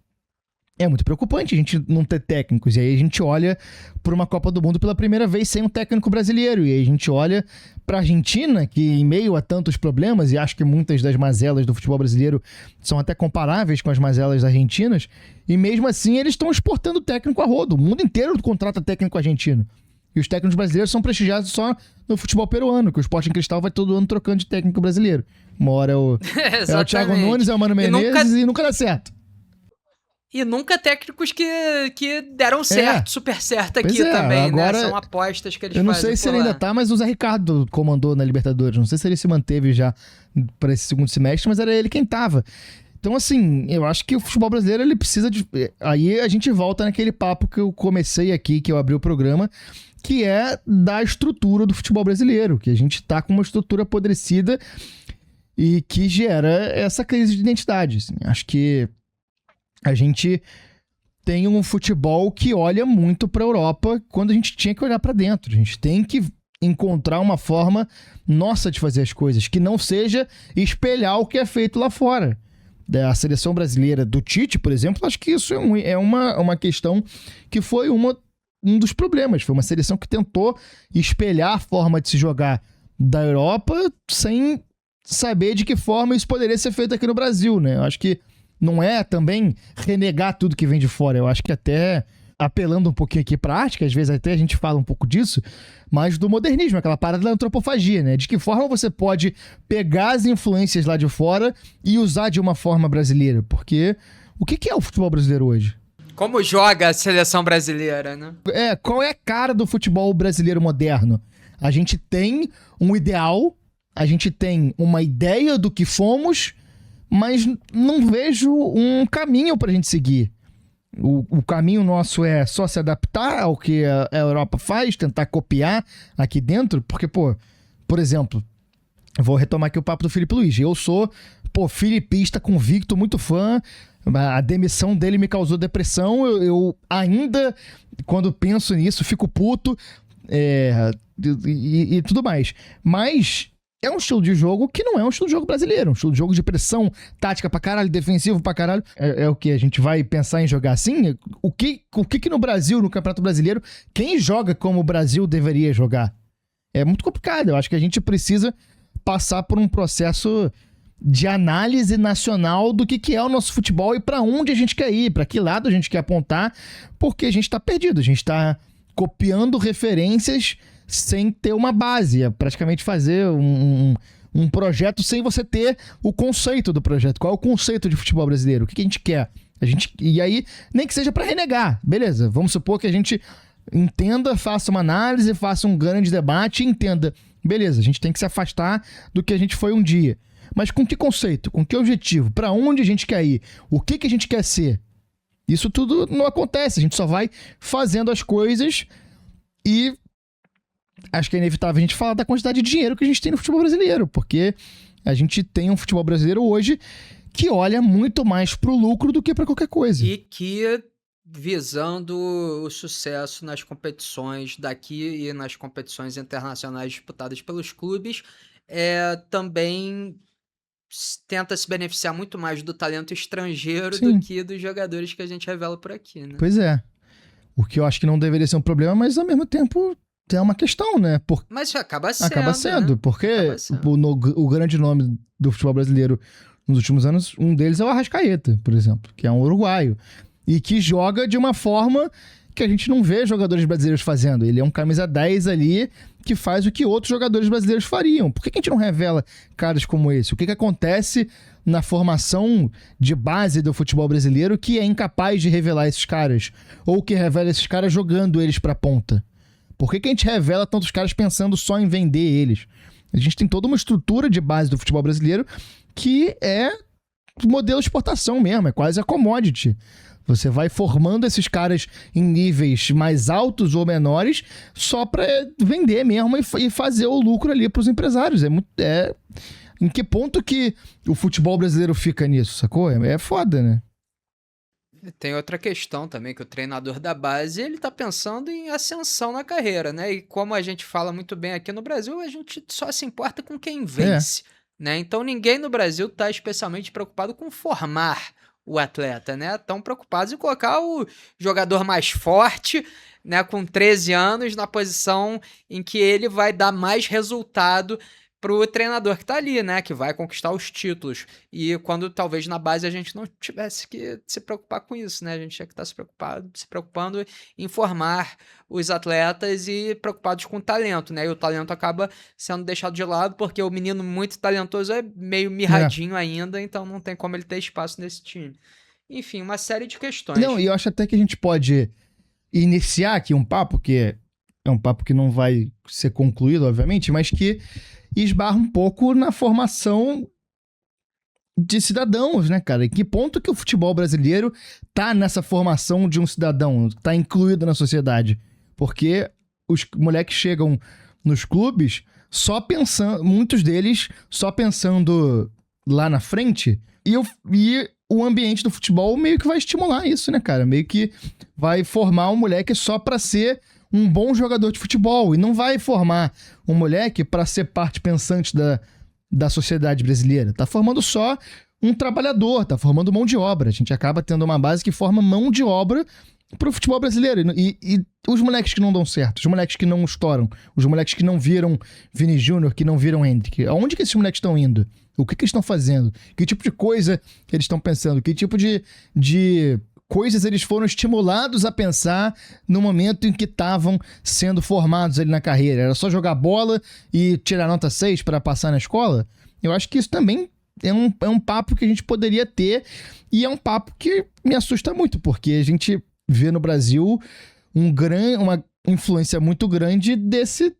é muito preocupante a gente não ter técnicos. E aí a gente olha para uma Copa do Mundo pela primeira vez sem um técnico brasileiro. E aí a gente olha para a Argentina, que em meio a tantos problemas, e acho que muitas das mazelas do futebol brasileiro são até comparáveis com as mazelas argentinas, e mesmo assim eles estão exportando técnico a rodo. O mundo inteiro contrata técnico argentino. E os técnicos brasileiros são prestigiados só no futebol peruano, que o Sporting Cristal vai todo ano trocando de técnico brasileiro. Uma hora é o Thiago Nunes, é o Mano Menezes e nunca dá certo.
E nunca técnicos que deram certo, super certo aqui também,
agora,
né? São apostas que eles fazem.
Eu não sei se ele ainda tá, mas o Zé Ricardo comandou na Libertadores. Não sei se ele se manteve já para esse segundo semestre, mas era ele quem tava. Então, assim, eu acho que o futebol brasileiro, ele precisa de... Aí a gente volta naquele papo que eu comecei aqui, que eu abri o programa, que é da estrutura do futebol brasileiro, que a gente tá com uma estrutura apodrecida e que gera essa crise de identidade. Assim. Acho que a gente tem um futebol que olha muito para a Europa quando a gente tinha que olhar para dentro. A gente tem que encontrar uma forma nossa de fazer as coisas, que não seja espelhar o que é feito lá fora. A seleção brasileira do Tite, por exemplo, acho que isso é uma questão que foi um dos problemas. Foi uma seleção que tentou espelhar a forma de se jogar da Europa sem saber de que forma isso poderia ser feito aqui no Brasil, né? Eu acho que não é também renegar tudo que vem de fora. Eu acho que até apelando um pouquinho aqui pra arte, que às vezes até a gente fala um pouco disso, mas do modernismo, aquela parada da antropofagia, né? De que forma você pode pegar as influências lá de fora e usar de uma forma brasileira. Porque o que é o futebol brasileiro hoje?
Como joga a seleção brasileira, né?
Qual é a cara do futebol brasileiro moderno? A gente tem um ideal, a gente tem uma ideia do que fomos, mas não vejo um caminho pra gente seguir. O caminho nosso é só se adaptar ao que a Europa faz, tentar copiar aqui dentro, porque, por exemplo, vou retomar aqui o papo do Felipe Luiz. Eu sou, filipista convicto, muito fã. A demissão dele me causou depressão. Eu ainda, quando penso nisso, fico puto e tudo mais. Mas é um estilo de jogo que não é um estilo de jogo brasileiro. Um estilo de jogo de pressão, tática pra caralho, defensivo pra caralho. É o que? A gente vai pensar em jogar assim? O que no Brasil, no Campeonato Brasileiro, quem joga como o Brasil deveria jogar? É muito complicado. Eu acho que a gente precisa passar por um processo de análise nacional do que é o nosso futebol e pra onde a gente quer ir, pra que lado a gente quer apontar, porque a gente tá perdido. A gente tá copiando referências sem ter uma base. É praticamente fazer um projeto sem você ter o conceito do projeto. Qual é o conceito de futebol brasileiro? O que a gente quer? E aí, nem que seja pra renegar. Beleza, vamos supor que a gente entenda, faça uma análise, faça um grande debate e entenda. Beleza, a gente tem que se afastar do que a gente foi um dia. Mas com que conceito? Com que objetivo? Pra onde a gente quer ir? O que a gente quer ser? Isso tudo não acontece. A gente só vai fazendo as coisas e acho que é inevitável a gente falar da quantidade de dinheiro que a gente tem no futebol brasileiro, porque a gente tem um futebol brasileiro hoje que olha muito mais pro lucro do que pra qualquer coisa.
E que, visando o sucesso nas competições daqui e nas competições internacionais disputadas pelos clubes, também tenta se beneficiar muito mais do talento estrangeiro do que dos jogadores que a gente revela por aqui, né?
Pois é. O que eu acho que não deveria ser um problema, mas ao mesmo tempo é uma questão, né?
Mas acaba sendo.
Acaba sendo,
né?
porque
Acaba sendo.
O grande nome do futebol brasileiro nos últimos anos, um deles é o Arrascaeta, por exemplo, que é um uruguaio. E que joga de uma forma que a gente não vê jogadores brasileiros fazendo. Ele é um camisa 10 ali que faz o que outros jogadores brasileiros fariam. Por que a gente não revela caras como esse? O que acontece na formação de base do futebol brasileiro que é incapaz de revelar esses caras? Ou que revela esses caras jogando eles pra ponta? Por que a gente revela tantos caras pensando só em vender eles? A gente tem toda uma estrutura de base do futebol brasileiro que é modelo de exportação mesmo, é quase a commodity. Você vai formando esses caras em níveis mais altos ou menores só pra vender mesmo e fazer o lucro ali pros empresários. Em que ponto que o futebol brasileiro fica nisso, sacou? É foda, né?
Tem outra questão também, que o treinador da base, ele tá pensando em ascensão na carreira, né? E como a gente fala muito bem aqui no Brasil, a gente só se importa com quem vence, né? Então ninguém no Brasil tá especialmente preocupado com formar o atleta, né? Estão preocupados em colocar o jogador mais forte, né, com 13 anos, na posição em que ele vai dar mais resultado pro treinador que tá ali, né, que vai conquistar os títulos. E quando talvez na base a gente não tivesse que se preocupar com isso, né? A gente tinha que estar se preocupando em formar os atletas e preocupados com o talento, né? E o talento acaba sendo deixado de lado porque o menino muito talentoso é meio mirradinho ainda, então não tem como ele ter espaço nesse time. Enfim, uma série de questões.
Não, e eu acho até que a gente pode iniciar aqui um papo, que é um papo que não vai ser concluído, obviamente, mas que esbarra um pouco na formação de cidadãos, né, cara? Em que ponto que o futebol brasileiro tá nessa formação de um cidadão, tá incluído na sociedade? Porque os moleques chegam nos clubes só pensando, muitos deles só pensando lá na frente, e o ambiente do futebol meio que vai estimular isso, né, cara? Meio que vai formar um moleque só pra ser um bom jogador de futebol, e não vai formar um moleque pra ser parte pensante da sociedade brasileira. Tá formando só um trabalhador, tá formando mão de obra. A gente acaba tendo uma base que forma mão de obra pro futebol brasileiro. E os moleques que não dão certo, os moleques que não estouram, os moleques que não viram Vini Júnior, que não viram Hendrick, aonde que esses moleques estão indo? O que eles estão fazendo? Que tipo de coisa eles estão pensando? Que tipo de coisas eles foram estimulados a pensar no momento em que estavam sendo formados ali na carreira? Era só jogar bola e tirar nota 6 para passar na escola? Eu acho que isso também é um papo que a gente poderia ter, e é um papo que me assusta muito, porque a gente vê no Brasil uma influência muito grande desse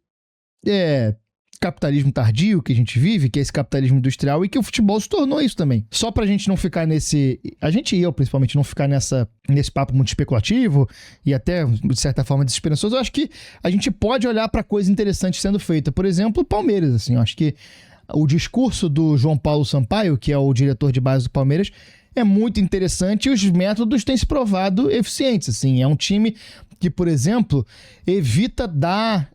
capitalismo tardio que a gente vive, que é esse capitalismo industrial, e que o futebol se tornou isso também. Só pra gente não ficar eu principalmente, não ficar nesse papo muito especulativo e até, de certa forma, desesperançoso, eu acho que a gente pode olhar pra coisa interessante sendo feita. Por exemplo, o Palmeiras, assim, eu acho que o discurso do João Paulo Sampaio, que é o diretor de base do Palmeiras, é muito interessante e os métodos têm se provado eficientes, assim. É um time que, por exemplo, evita dar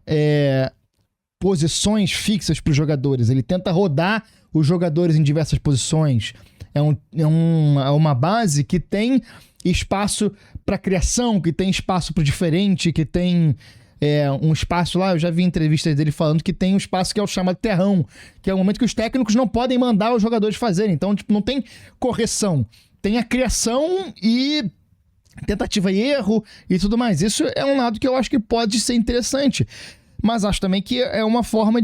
posições fixas para os jogadores. Ele tenta rodar os jogadores em diversas posições. É uma base que tem espaço para criação, que tem espaço para diferente, que tem um espaço lá, eu já vi entrevistas dele falando que tem um espaço que é o chamado terrão, que é o momento que os técnicos não podem mandar os jogadores fazerem. Então, tipo, não tem correção. Tem a criação e tentativa e erro e tudo mais. Isso é um lado que eu acho que pode ser interessante. Mas acho também que é uma forma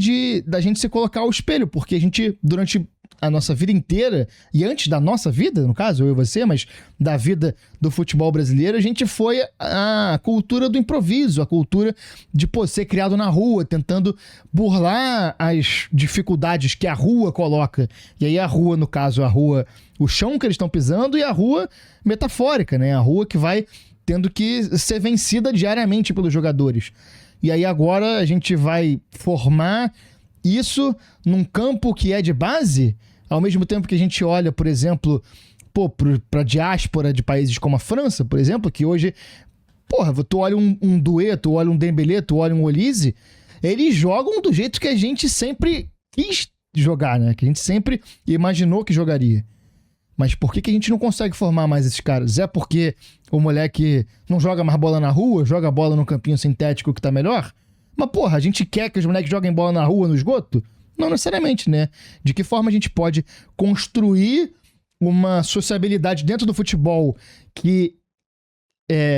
da gente se colocar ao espelho, porque a gente, durante a nossa vida inteira, e antes da nossa vida, no caso, eu e você, mas da vida do futebol brasileiro, a gente foi a cultura do improviso, a cultura de ser criado na rua, tentando burlar as dificuldades que a rua coloca. E aí a rua, no caso, o chão que eles estão pisando, e a rua metafórica, né? A rua que vai tendo que ser vencida diariamente pelos jogadores. E aí agora a gente vai formar isso num campo que é de base, ao mesmo tempo que a gente olha, por exemplo, pra diáspora de países como a França, por exemplo, que hoje, tu olha um Doué, tu olha um Dembélé, tu olha um Olise, eles jogam do jeito que a gente sempre quis jogar, né? Que a gente sempre imaginou que jogaria. Mas por que a gente não consegue formar mais esses caras? É porque o moleque não joga mais bola na rua, joga bola no campinho sintético que tá melhor? Mas, a gente quer que os moleques joguem bola na rua, no esgoto? Não necessariamente, né? De que forma a gente pode construir uma sociabilidade dentro do futebol que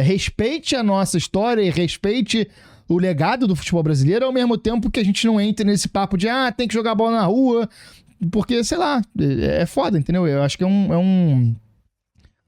respeite a nossa história e respeite o legado do futebol brasileiro, ao mesmo tempo que a gente não entre nesse papo de tem que jogar bola na rua, porque, sei lá, é foda, entendeu? Eu acho que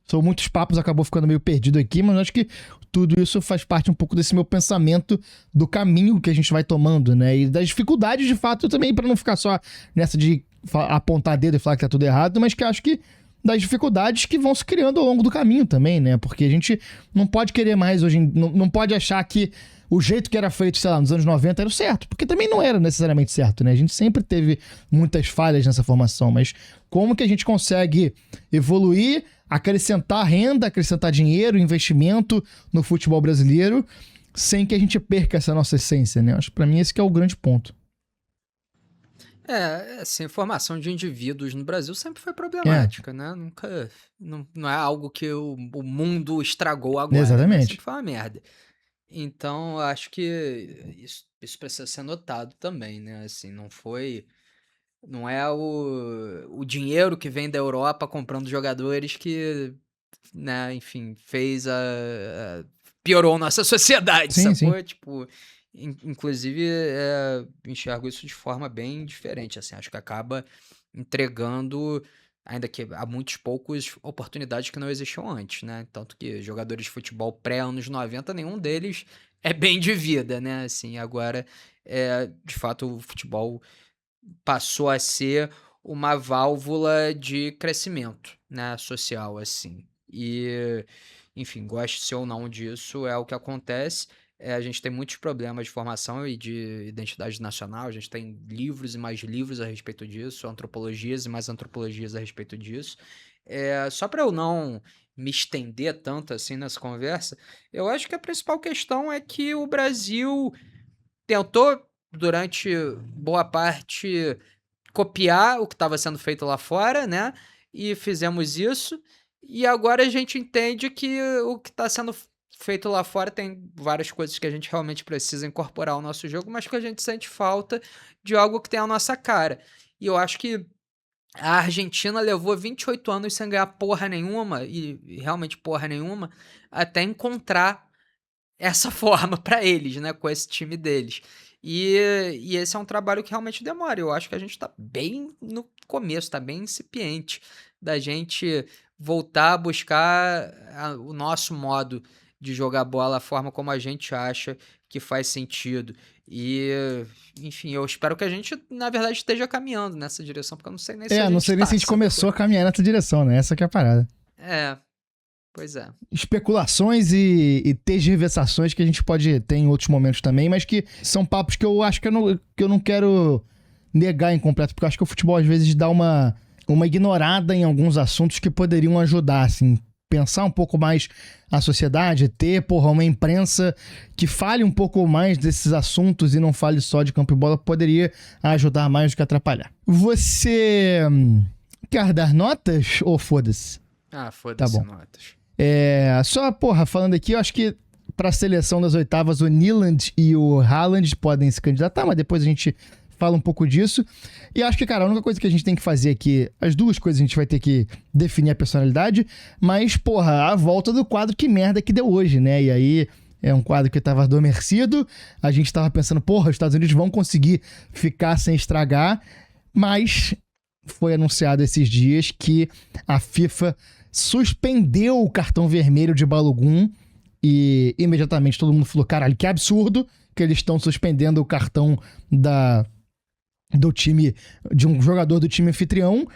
são muitos papos, acabou ficando meio perdido aqui, mas eu acho que tudo isso faz parte um pouco desse meu pensamento do caminho que a gente vai tomando, né? E das dificuldades, de fato, também, para não ficar só nessa de apontar dedo e falar que tá tudo errado, mas que acho que das dificuldades que vão se criando ao longo do caminho também, né? Porque a gente não pode querer mais hoje, não pode achar que o jeito que era feito, sei lá, nos anos 90 era o certo, porque também não era necessariamente certo, né? A gente sempre teve muitas falhas nessa formação, mas como que a gente consegue evoluir, acrescentar renda, acrescentar dinheiro, investimento no futebol brasileiro, sem que a gente perca essa nossa essência, né? Acho que pra mim esse que é o grande ponto.
Assim, formação de indivíduos no Brasil sempre foi problemática, né? Nunca, não é algo que o mundo estragou agora, né?
Exatamente.
Sempre foi uma merda. Então, eu acho que isso precisa ser notado também, né? Assim, não é o dinheiro que vem da Europa comprando jogadores que, né, enfim, piorou nossa sociedade,
Sim,
sacou?
sim.
Tipo, inclusive, enxergo isso de forma bem diferente, assim, acho que acaba entregando, ainda que há muitos poucos, oportunidades que não existiam antes, né? Tanto que jogadores de futebol pré-anos 90, nenhum deles é bem de vida, né? Assim, agora, de fato, o futebol passou a ser uma válvula de crescimento, né, social, assim. E, enfim, goste-se ou não disso, é o que acontece. A gente tem muitos problemas de formação e de identidade nacional, a gente tem livros e mais livros a respeito disso, antropologias e mais antropologias a respeito disso. Só para eu não me estender tanto assim nessa conversa, eu acho que a principal questão é que o Brasil tentou, durante boa parte, copiar o que estava sendo feito lá fora, né? E fizemos isso. E agora a gente entende que o que está sendo feito lá fora tem várias coisas que a gente realmente precisa incorporar ao nosso jogo, mas que a gente sente falta de algo que tem a nossa cara. E eu acho que a Argentina levou 28 anos sem ganhar porra nenhuma, e realmente porra nenhuma, até encontrar essa forma pra eles, né, com esse time deles. E esse é um trabalho que realmente demora. Eu acho que a gente tá bem no começo, tá bem incipiente da gente voltar a buscar o nosso modo de jogar bola, a forma como a gente acha que faz sentido. E, enfim, eu espero que a gente, na verdade, esteja caminhando nessa direção, porque eu não sei nem se a gente
não sei nem se a gente começou a caminhar nessa direção, né? Essa que é a parada.
Pois é.
Especulações e tergiversações que a gente pode ter em outros momentos também, mas que são papos que eu acho que eu não quero negar em completo, porque eu acho que o futebol às vezes dá uma uma ignorada em alguns assuntos que poderiam ajudar, assim, pensar um pouco mais a sociedade, ter, porra, uma imprensa que fale um pouco mais desses assuntos e não fale só de campo e bola, poderia ajudar mais do que atrapalhar. Você quer dar notas ou foda-se?
Ah, foda-se,
Tá bom.
notas.
Só, porra, falando aqui, eu acho que pra seleção das oitavas, o Nyland e o Haaland podem se candidatar, mas depois a gente fala um pouco disso. E acho que, cara, a única coisa que a gente tem que fazer aqui, as duas coisas a gente vai ter que definir a personalidade, mas, porra, a volta do quadro, que merda que deu hoje, né? E aí é um quadro que tava adormecido, a gente tava pensando, porra, os Estados Unidos vão conseguir ficar sem estragar, mas foi anunciado esses dias que a FIFA suspendeu o cartão vermelho de Balogun e imediatamente todo mundo falou, caralho, que absurdo que eles estão suspendendo o cartão do time, de um jogador do time anfitrião.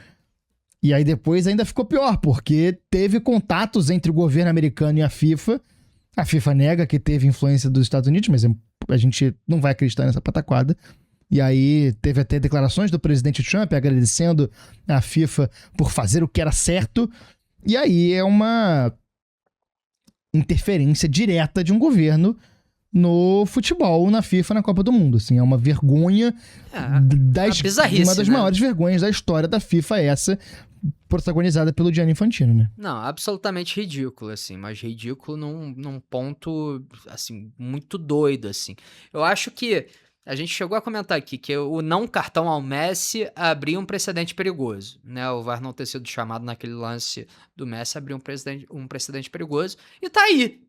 E aí depois ainda ficou pior, porque teve contatos entre o governo americano e a FIFA. A FIFA nega que teve influência dos Estados Unidos, mas a gente não vai acreditar nessa pataquada. E aí teve até declarações do presidente Trump agradecendo a FIFA por fazer o que era certo. E aí é uma interferência direta de um governo no futebol, na FIFA, na Copa do Mundo. Assim, é uma vergonha,
Uma bizarrice,
uma das
né?
maiores vergonhas da história da FIFA, essa protagonizada pelo Gianni Infantino, né?
Não, absolutamente ridículo, assim, mas ridículo num ponto, assim, muito doido, assim. Eu acho que a gente chegou a comentar aqui que o não cartão ao Messi abria um precedente perigoso, né? O VAR não ter sido chamado naquele lance do Messi abriu um precedente perigoso e tá aí,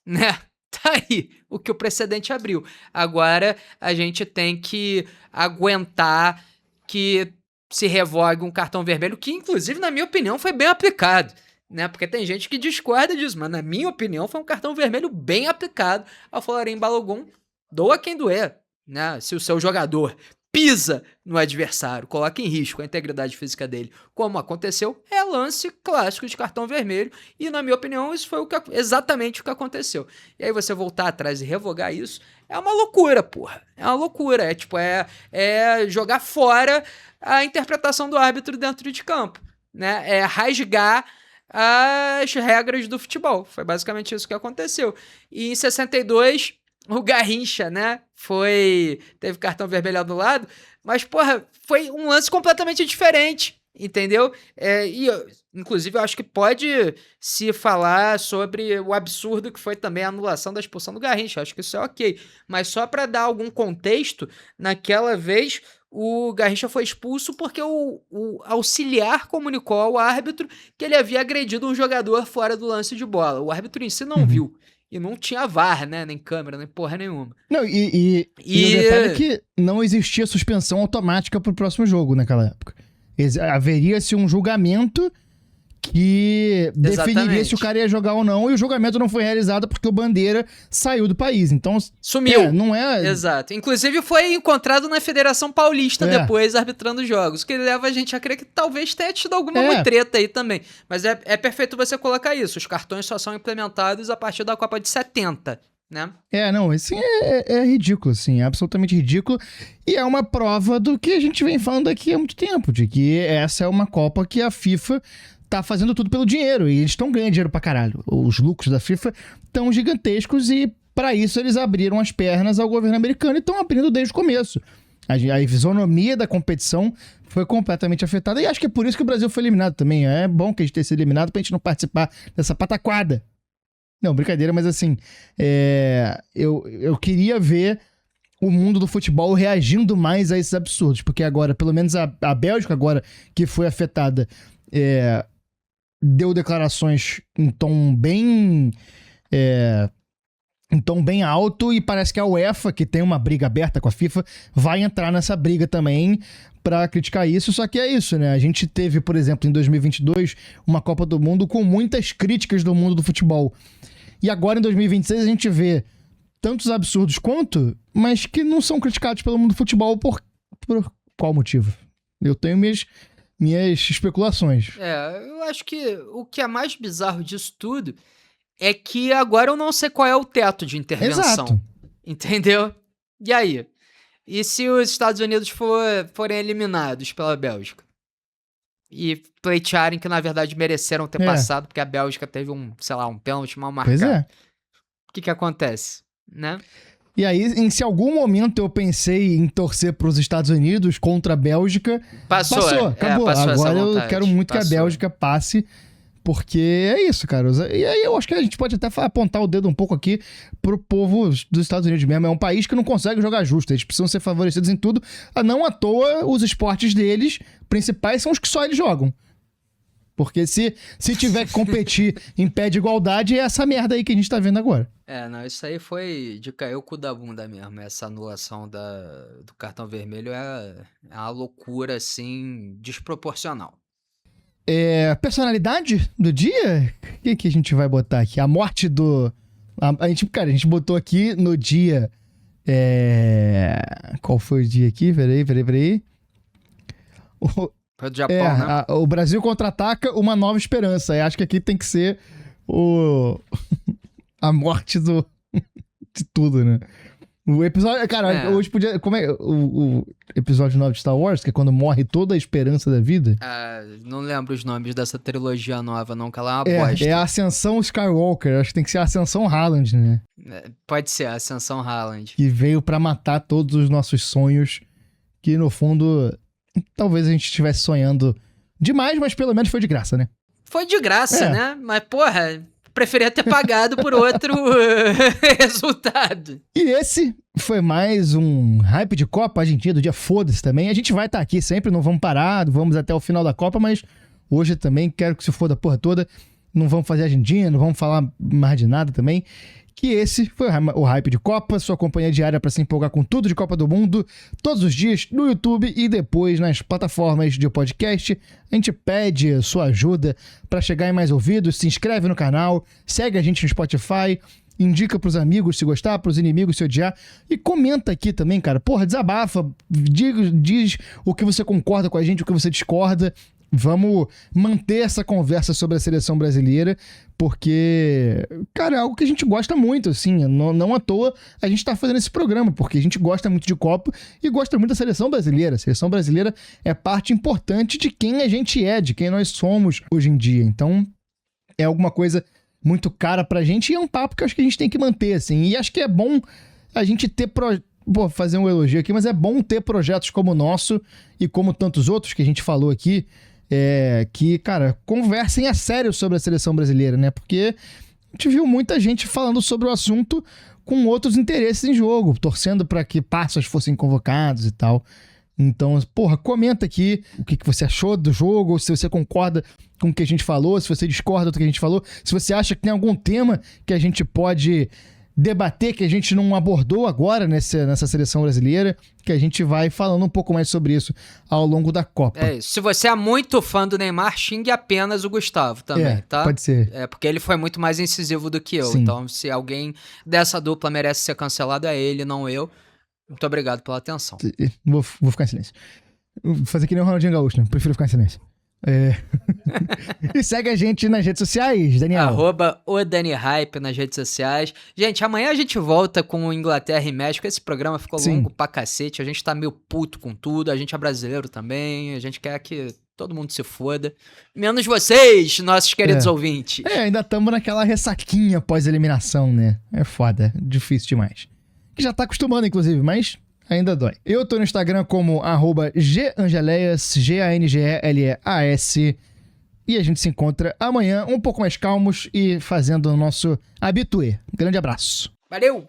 né? Tá aí o que o precedente abriu. Agora a gente tem que aguentar que se revogue um cartão vermelho, que inclusive, na minha opinião, foi bem aplicado, né? Porque tem gente que discorda disso, mas na minha opinião foi um cartão vermelho bem aplicado ao Folarin Balogun. Doa quem doer, né? Se o seu jogador pisa no adversário, coloca em risco a integridade física dele, como aconteceu, é lance clássico de cartão vermelho, e na minha opinião isso foi exatamente o que aconteceu. E aí você voltar atrás e revogar isso é uma loucura, porra. É uma loucura, é jogar fora a interpretação do árbitro dentro de campo, né? É rasgar as regras do futebol. Foi basicamente isso que aconteceu. E em 62 o Garrincha, né, teve cartão vermelho anulado, mas, porra, foi um lance completamente diferente, entendeu? Inclusive, eu acho que pode se falar sobre o absurdo que foi também a anulação da expulsão do Garrincha, eu acho que isso é ok, mas só para dar algum contexto, naquela vez o Garrincha foi expulso porque o auxiliar comunicou ao árbitro que ele havia agredido um jogador fora do lance de bola, o árbitro em si não viu. E não tinha VAR, né? Nem câmera, nem porra nenhuma.
Não, e o detalhe é que não existia suspensão automática pro próximo jogo naquela época. Haveria-se um julgamento que definiria se o cara ia jogar ou não, e o julgamento não foi realizado porque o Bandeira saiu do país. Então,
sumiu.
Não é...
Exato. Inclusive foi encontrado na Federação Paulista depois, arbitrando jogos, que leva a gente a crer que talvez tenha tido alguma mutreta aí também. Mas é perfeito você colocar isso. Os cartões só são implementados a partir da Copa de 70, né?
Não, assim, é ridículo, assim, é absolutamente ridículo. E é uma prova do que a gente vem falando aqui há muito tempo, de que essa é uma Copa que a FIFA tá fazendo tudo pelo dinheiro, e eles estão ganhando dinheiro pra caralho. Os lucros da FIFA estão gigantescos e, para isso, eles abriram as pernas ao governo americano e estão abrindo desde o começo. A isonomia da competição foi completamente afetada, e acho que é por isso que o Brasil foi eliminado também. É bom que a gente tenha sido eliminado pra gente não participar dessa pataquada. Não, brincadeira, mas assim, eu queria ver o mundo do futebol reagindo mais a esses absurdos, porque agora, pelo menos a Bélgica agora, que foi afetada, deu declarações em tom bem alto, e parece que a UEFA, que tem uma briga aberta com a FIFA, vai entrar nessa briga também pra criticar isso. Só que é isso, né? A gente teve, por exemplo, em 2022, uma Copa do Mundo com muitas críticas do mundo do futebol. E agora, em 2026, a gente vê tantos absurdos quanto, mas que não são criticados pelo mundo do futebol por qual motivo? Eu tenho minhas especulações.
Eu acho que o que é mais bizarro disso tudo é que agora eu não sei qual é o teto de intervenção.
Exato.
Entendeu? E aí? E se os Estados Unidos forem eliminados pela Bélgica? e pleitearem que, na verdade, mereceram ter passado, porque a Bélgica teve um pênalti mal marcado.
Pois é.
O que acontece, né?
E aí, se algum momento eu pensei em torcer pros Estados Unidos contra a Bélgica, passou, acabou. Agora eu quero muito que a Bélgica passe, porque é isso, cara. E aí eu acho que a gente pode até apontar o dedo um pouco aqui pro povo dos Estados Unidos mesmo. É um país que não consegue jogar justo. Eles precisam ser favorecidos em tudo. Não à toa, os esportes deles principais são os que só eles jogam. Porque se tiver que competir em pé de igualdade, é essa merda aí que a gente tá vendo agora.
Não, isso aí foi de cair o cu da bunda mesmo. Essa anulação do cartão vermelho é uma loucura, assim, desproporcional.
Personalidade do dia? O que a gente vai botar aqui? A morte do... A gente botou aqui no dia... Qual foi o dia aqui? Peraí.
Foi do Japão, né?
O Brasil contra-ataca, uma nova esperança. Eu acho que aqui tem que ser a morte de tudo, né? O episódio... Cara, hoje podia... Como é o episódio 9 de Star Wars, que é quando morre toda a esperança da vida?
Não lembro os nomes dessa trilogia nova, não, que ela é uma bosta.
É a Ascensão Skywalker. Acho que tem que ser a Ascensão Haaland, né?
Pode ser, a Ascensão Haaland.
Que veio pra matar todos os nossos sonhos, que no fundo... Talvez a gente estivesse sonhando demais, mas pelo menos foi de graça, né?
Foi de graça, né? Mas, porra, preferia ter pagado por outro resultado.
E esse foi mais um hype de Copa Argentina do dia, foda-se também. A gente vai estar aqui sempre, não vamos parar, vamos até o final da Copa, mas hoje também quero que se foda a porra toda. Não vamos fazer Argentina, não vamos falar mais de nada também. Que esse foi o Hype de Copa, sua companhia diária para se empolgar com tudo de Copa do Mundo, todos os dias no YouTube e depois nas plataformas de podcast. A gente pede sua ajuda para chegar em mais ouvidos, se inscreve no canal, segue a gente no Spotify, indica pros amigos se gostar, pros inimigos se odiar e comenta aqui também, cara. Porra, desabafa, diz o que você concorda com a gente, o que você discorda. Vamos manter essa conversa sobre a seleção brasileira, porque, cara, é algo que a gente gosta muito, assim, não à toa a gente tá fazendo esse programa, porque a gente gosta muito de Copa e gosta muito da seleção brasileira. A seleção brasileira é parte importante de quem a gente é, de quem nós somos hoje em dia. Então, é alguma coisa muito cara pra gente e é um papo que eu acho que a gente tem que manter, assim. E acho que é bom a gente ter... Vou fazer um elogio aqui, mas é bom ter projetos como o nosso e como tantos outros que a gente falou aqui, que, cara, conversem a sério sobre a seleção brasileira, né? Porque a gente viu muita gente falando sobre o assunto com outros interesses em jogo, torcendo para que passos fossem convocados e tal. Então, porra, comenta aqui o que você achou do jogo, se você concorda com o que a gente falou, se você discorda do que a gente falou, se você acha que tem algum tema que a gente pode debater, que a gente não abordou agora nessa seleção brasileira, que a gente vai falando um pouco mais sobre isso ao longo da Copa.
É isso. Se você é muito fã do Neymar, xingue apenas o Gustavo também, tá?
Pode ser.
Porque ele foi muito mais incisivo do que eu.
Sim.
Então, se alguém dessa dupla merece ser cancelado, é ele, não eu. Muito obrigado pela atenção.
Vou ficar em silêncio. Vou fazer que nem o Ronaldinho Gaúcho, né? Prefiro ficar em silêncio. E segue a gente nas redes sociais, Daniel.
@ODaniHype nas redes sociais. Gente, amanhã a gente volta com Inglaterra e México. Esse programa ficou longo pra cacete. A gente tá meio puto com tudo. A gente é brasileiro também. A gente quer que todo mundo se foda. Menos vocês, nossos queridos ouvintes.
Ainda estamos naquela ressaquinha pós-eliminação, né? É foda. Difícil demais. Que já tá acostumando, inclusive, mas... ainda dói. Eu tô no Instagram como @GAngeleias, GANGELEAS. E a gente se encontra amanhã um pouco mais calmos e fazendo o nosso habitué. Grande abraço.
Valeu!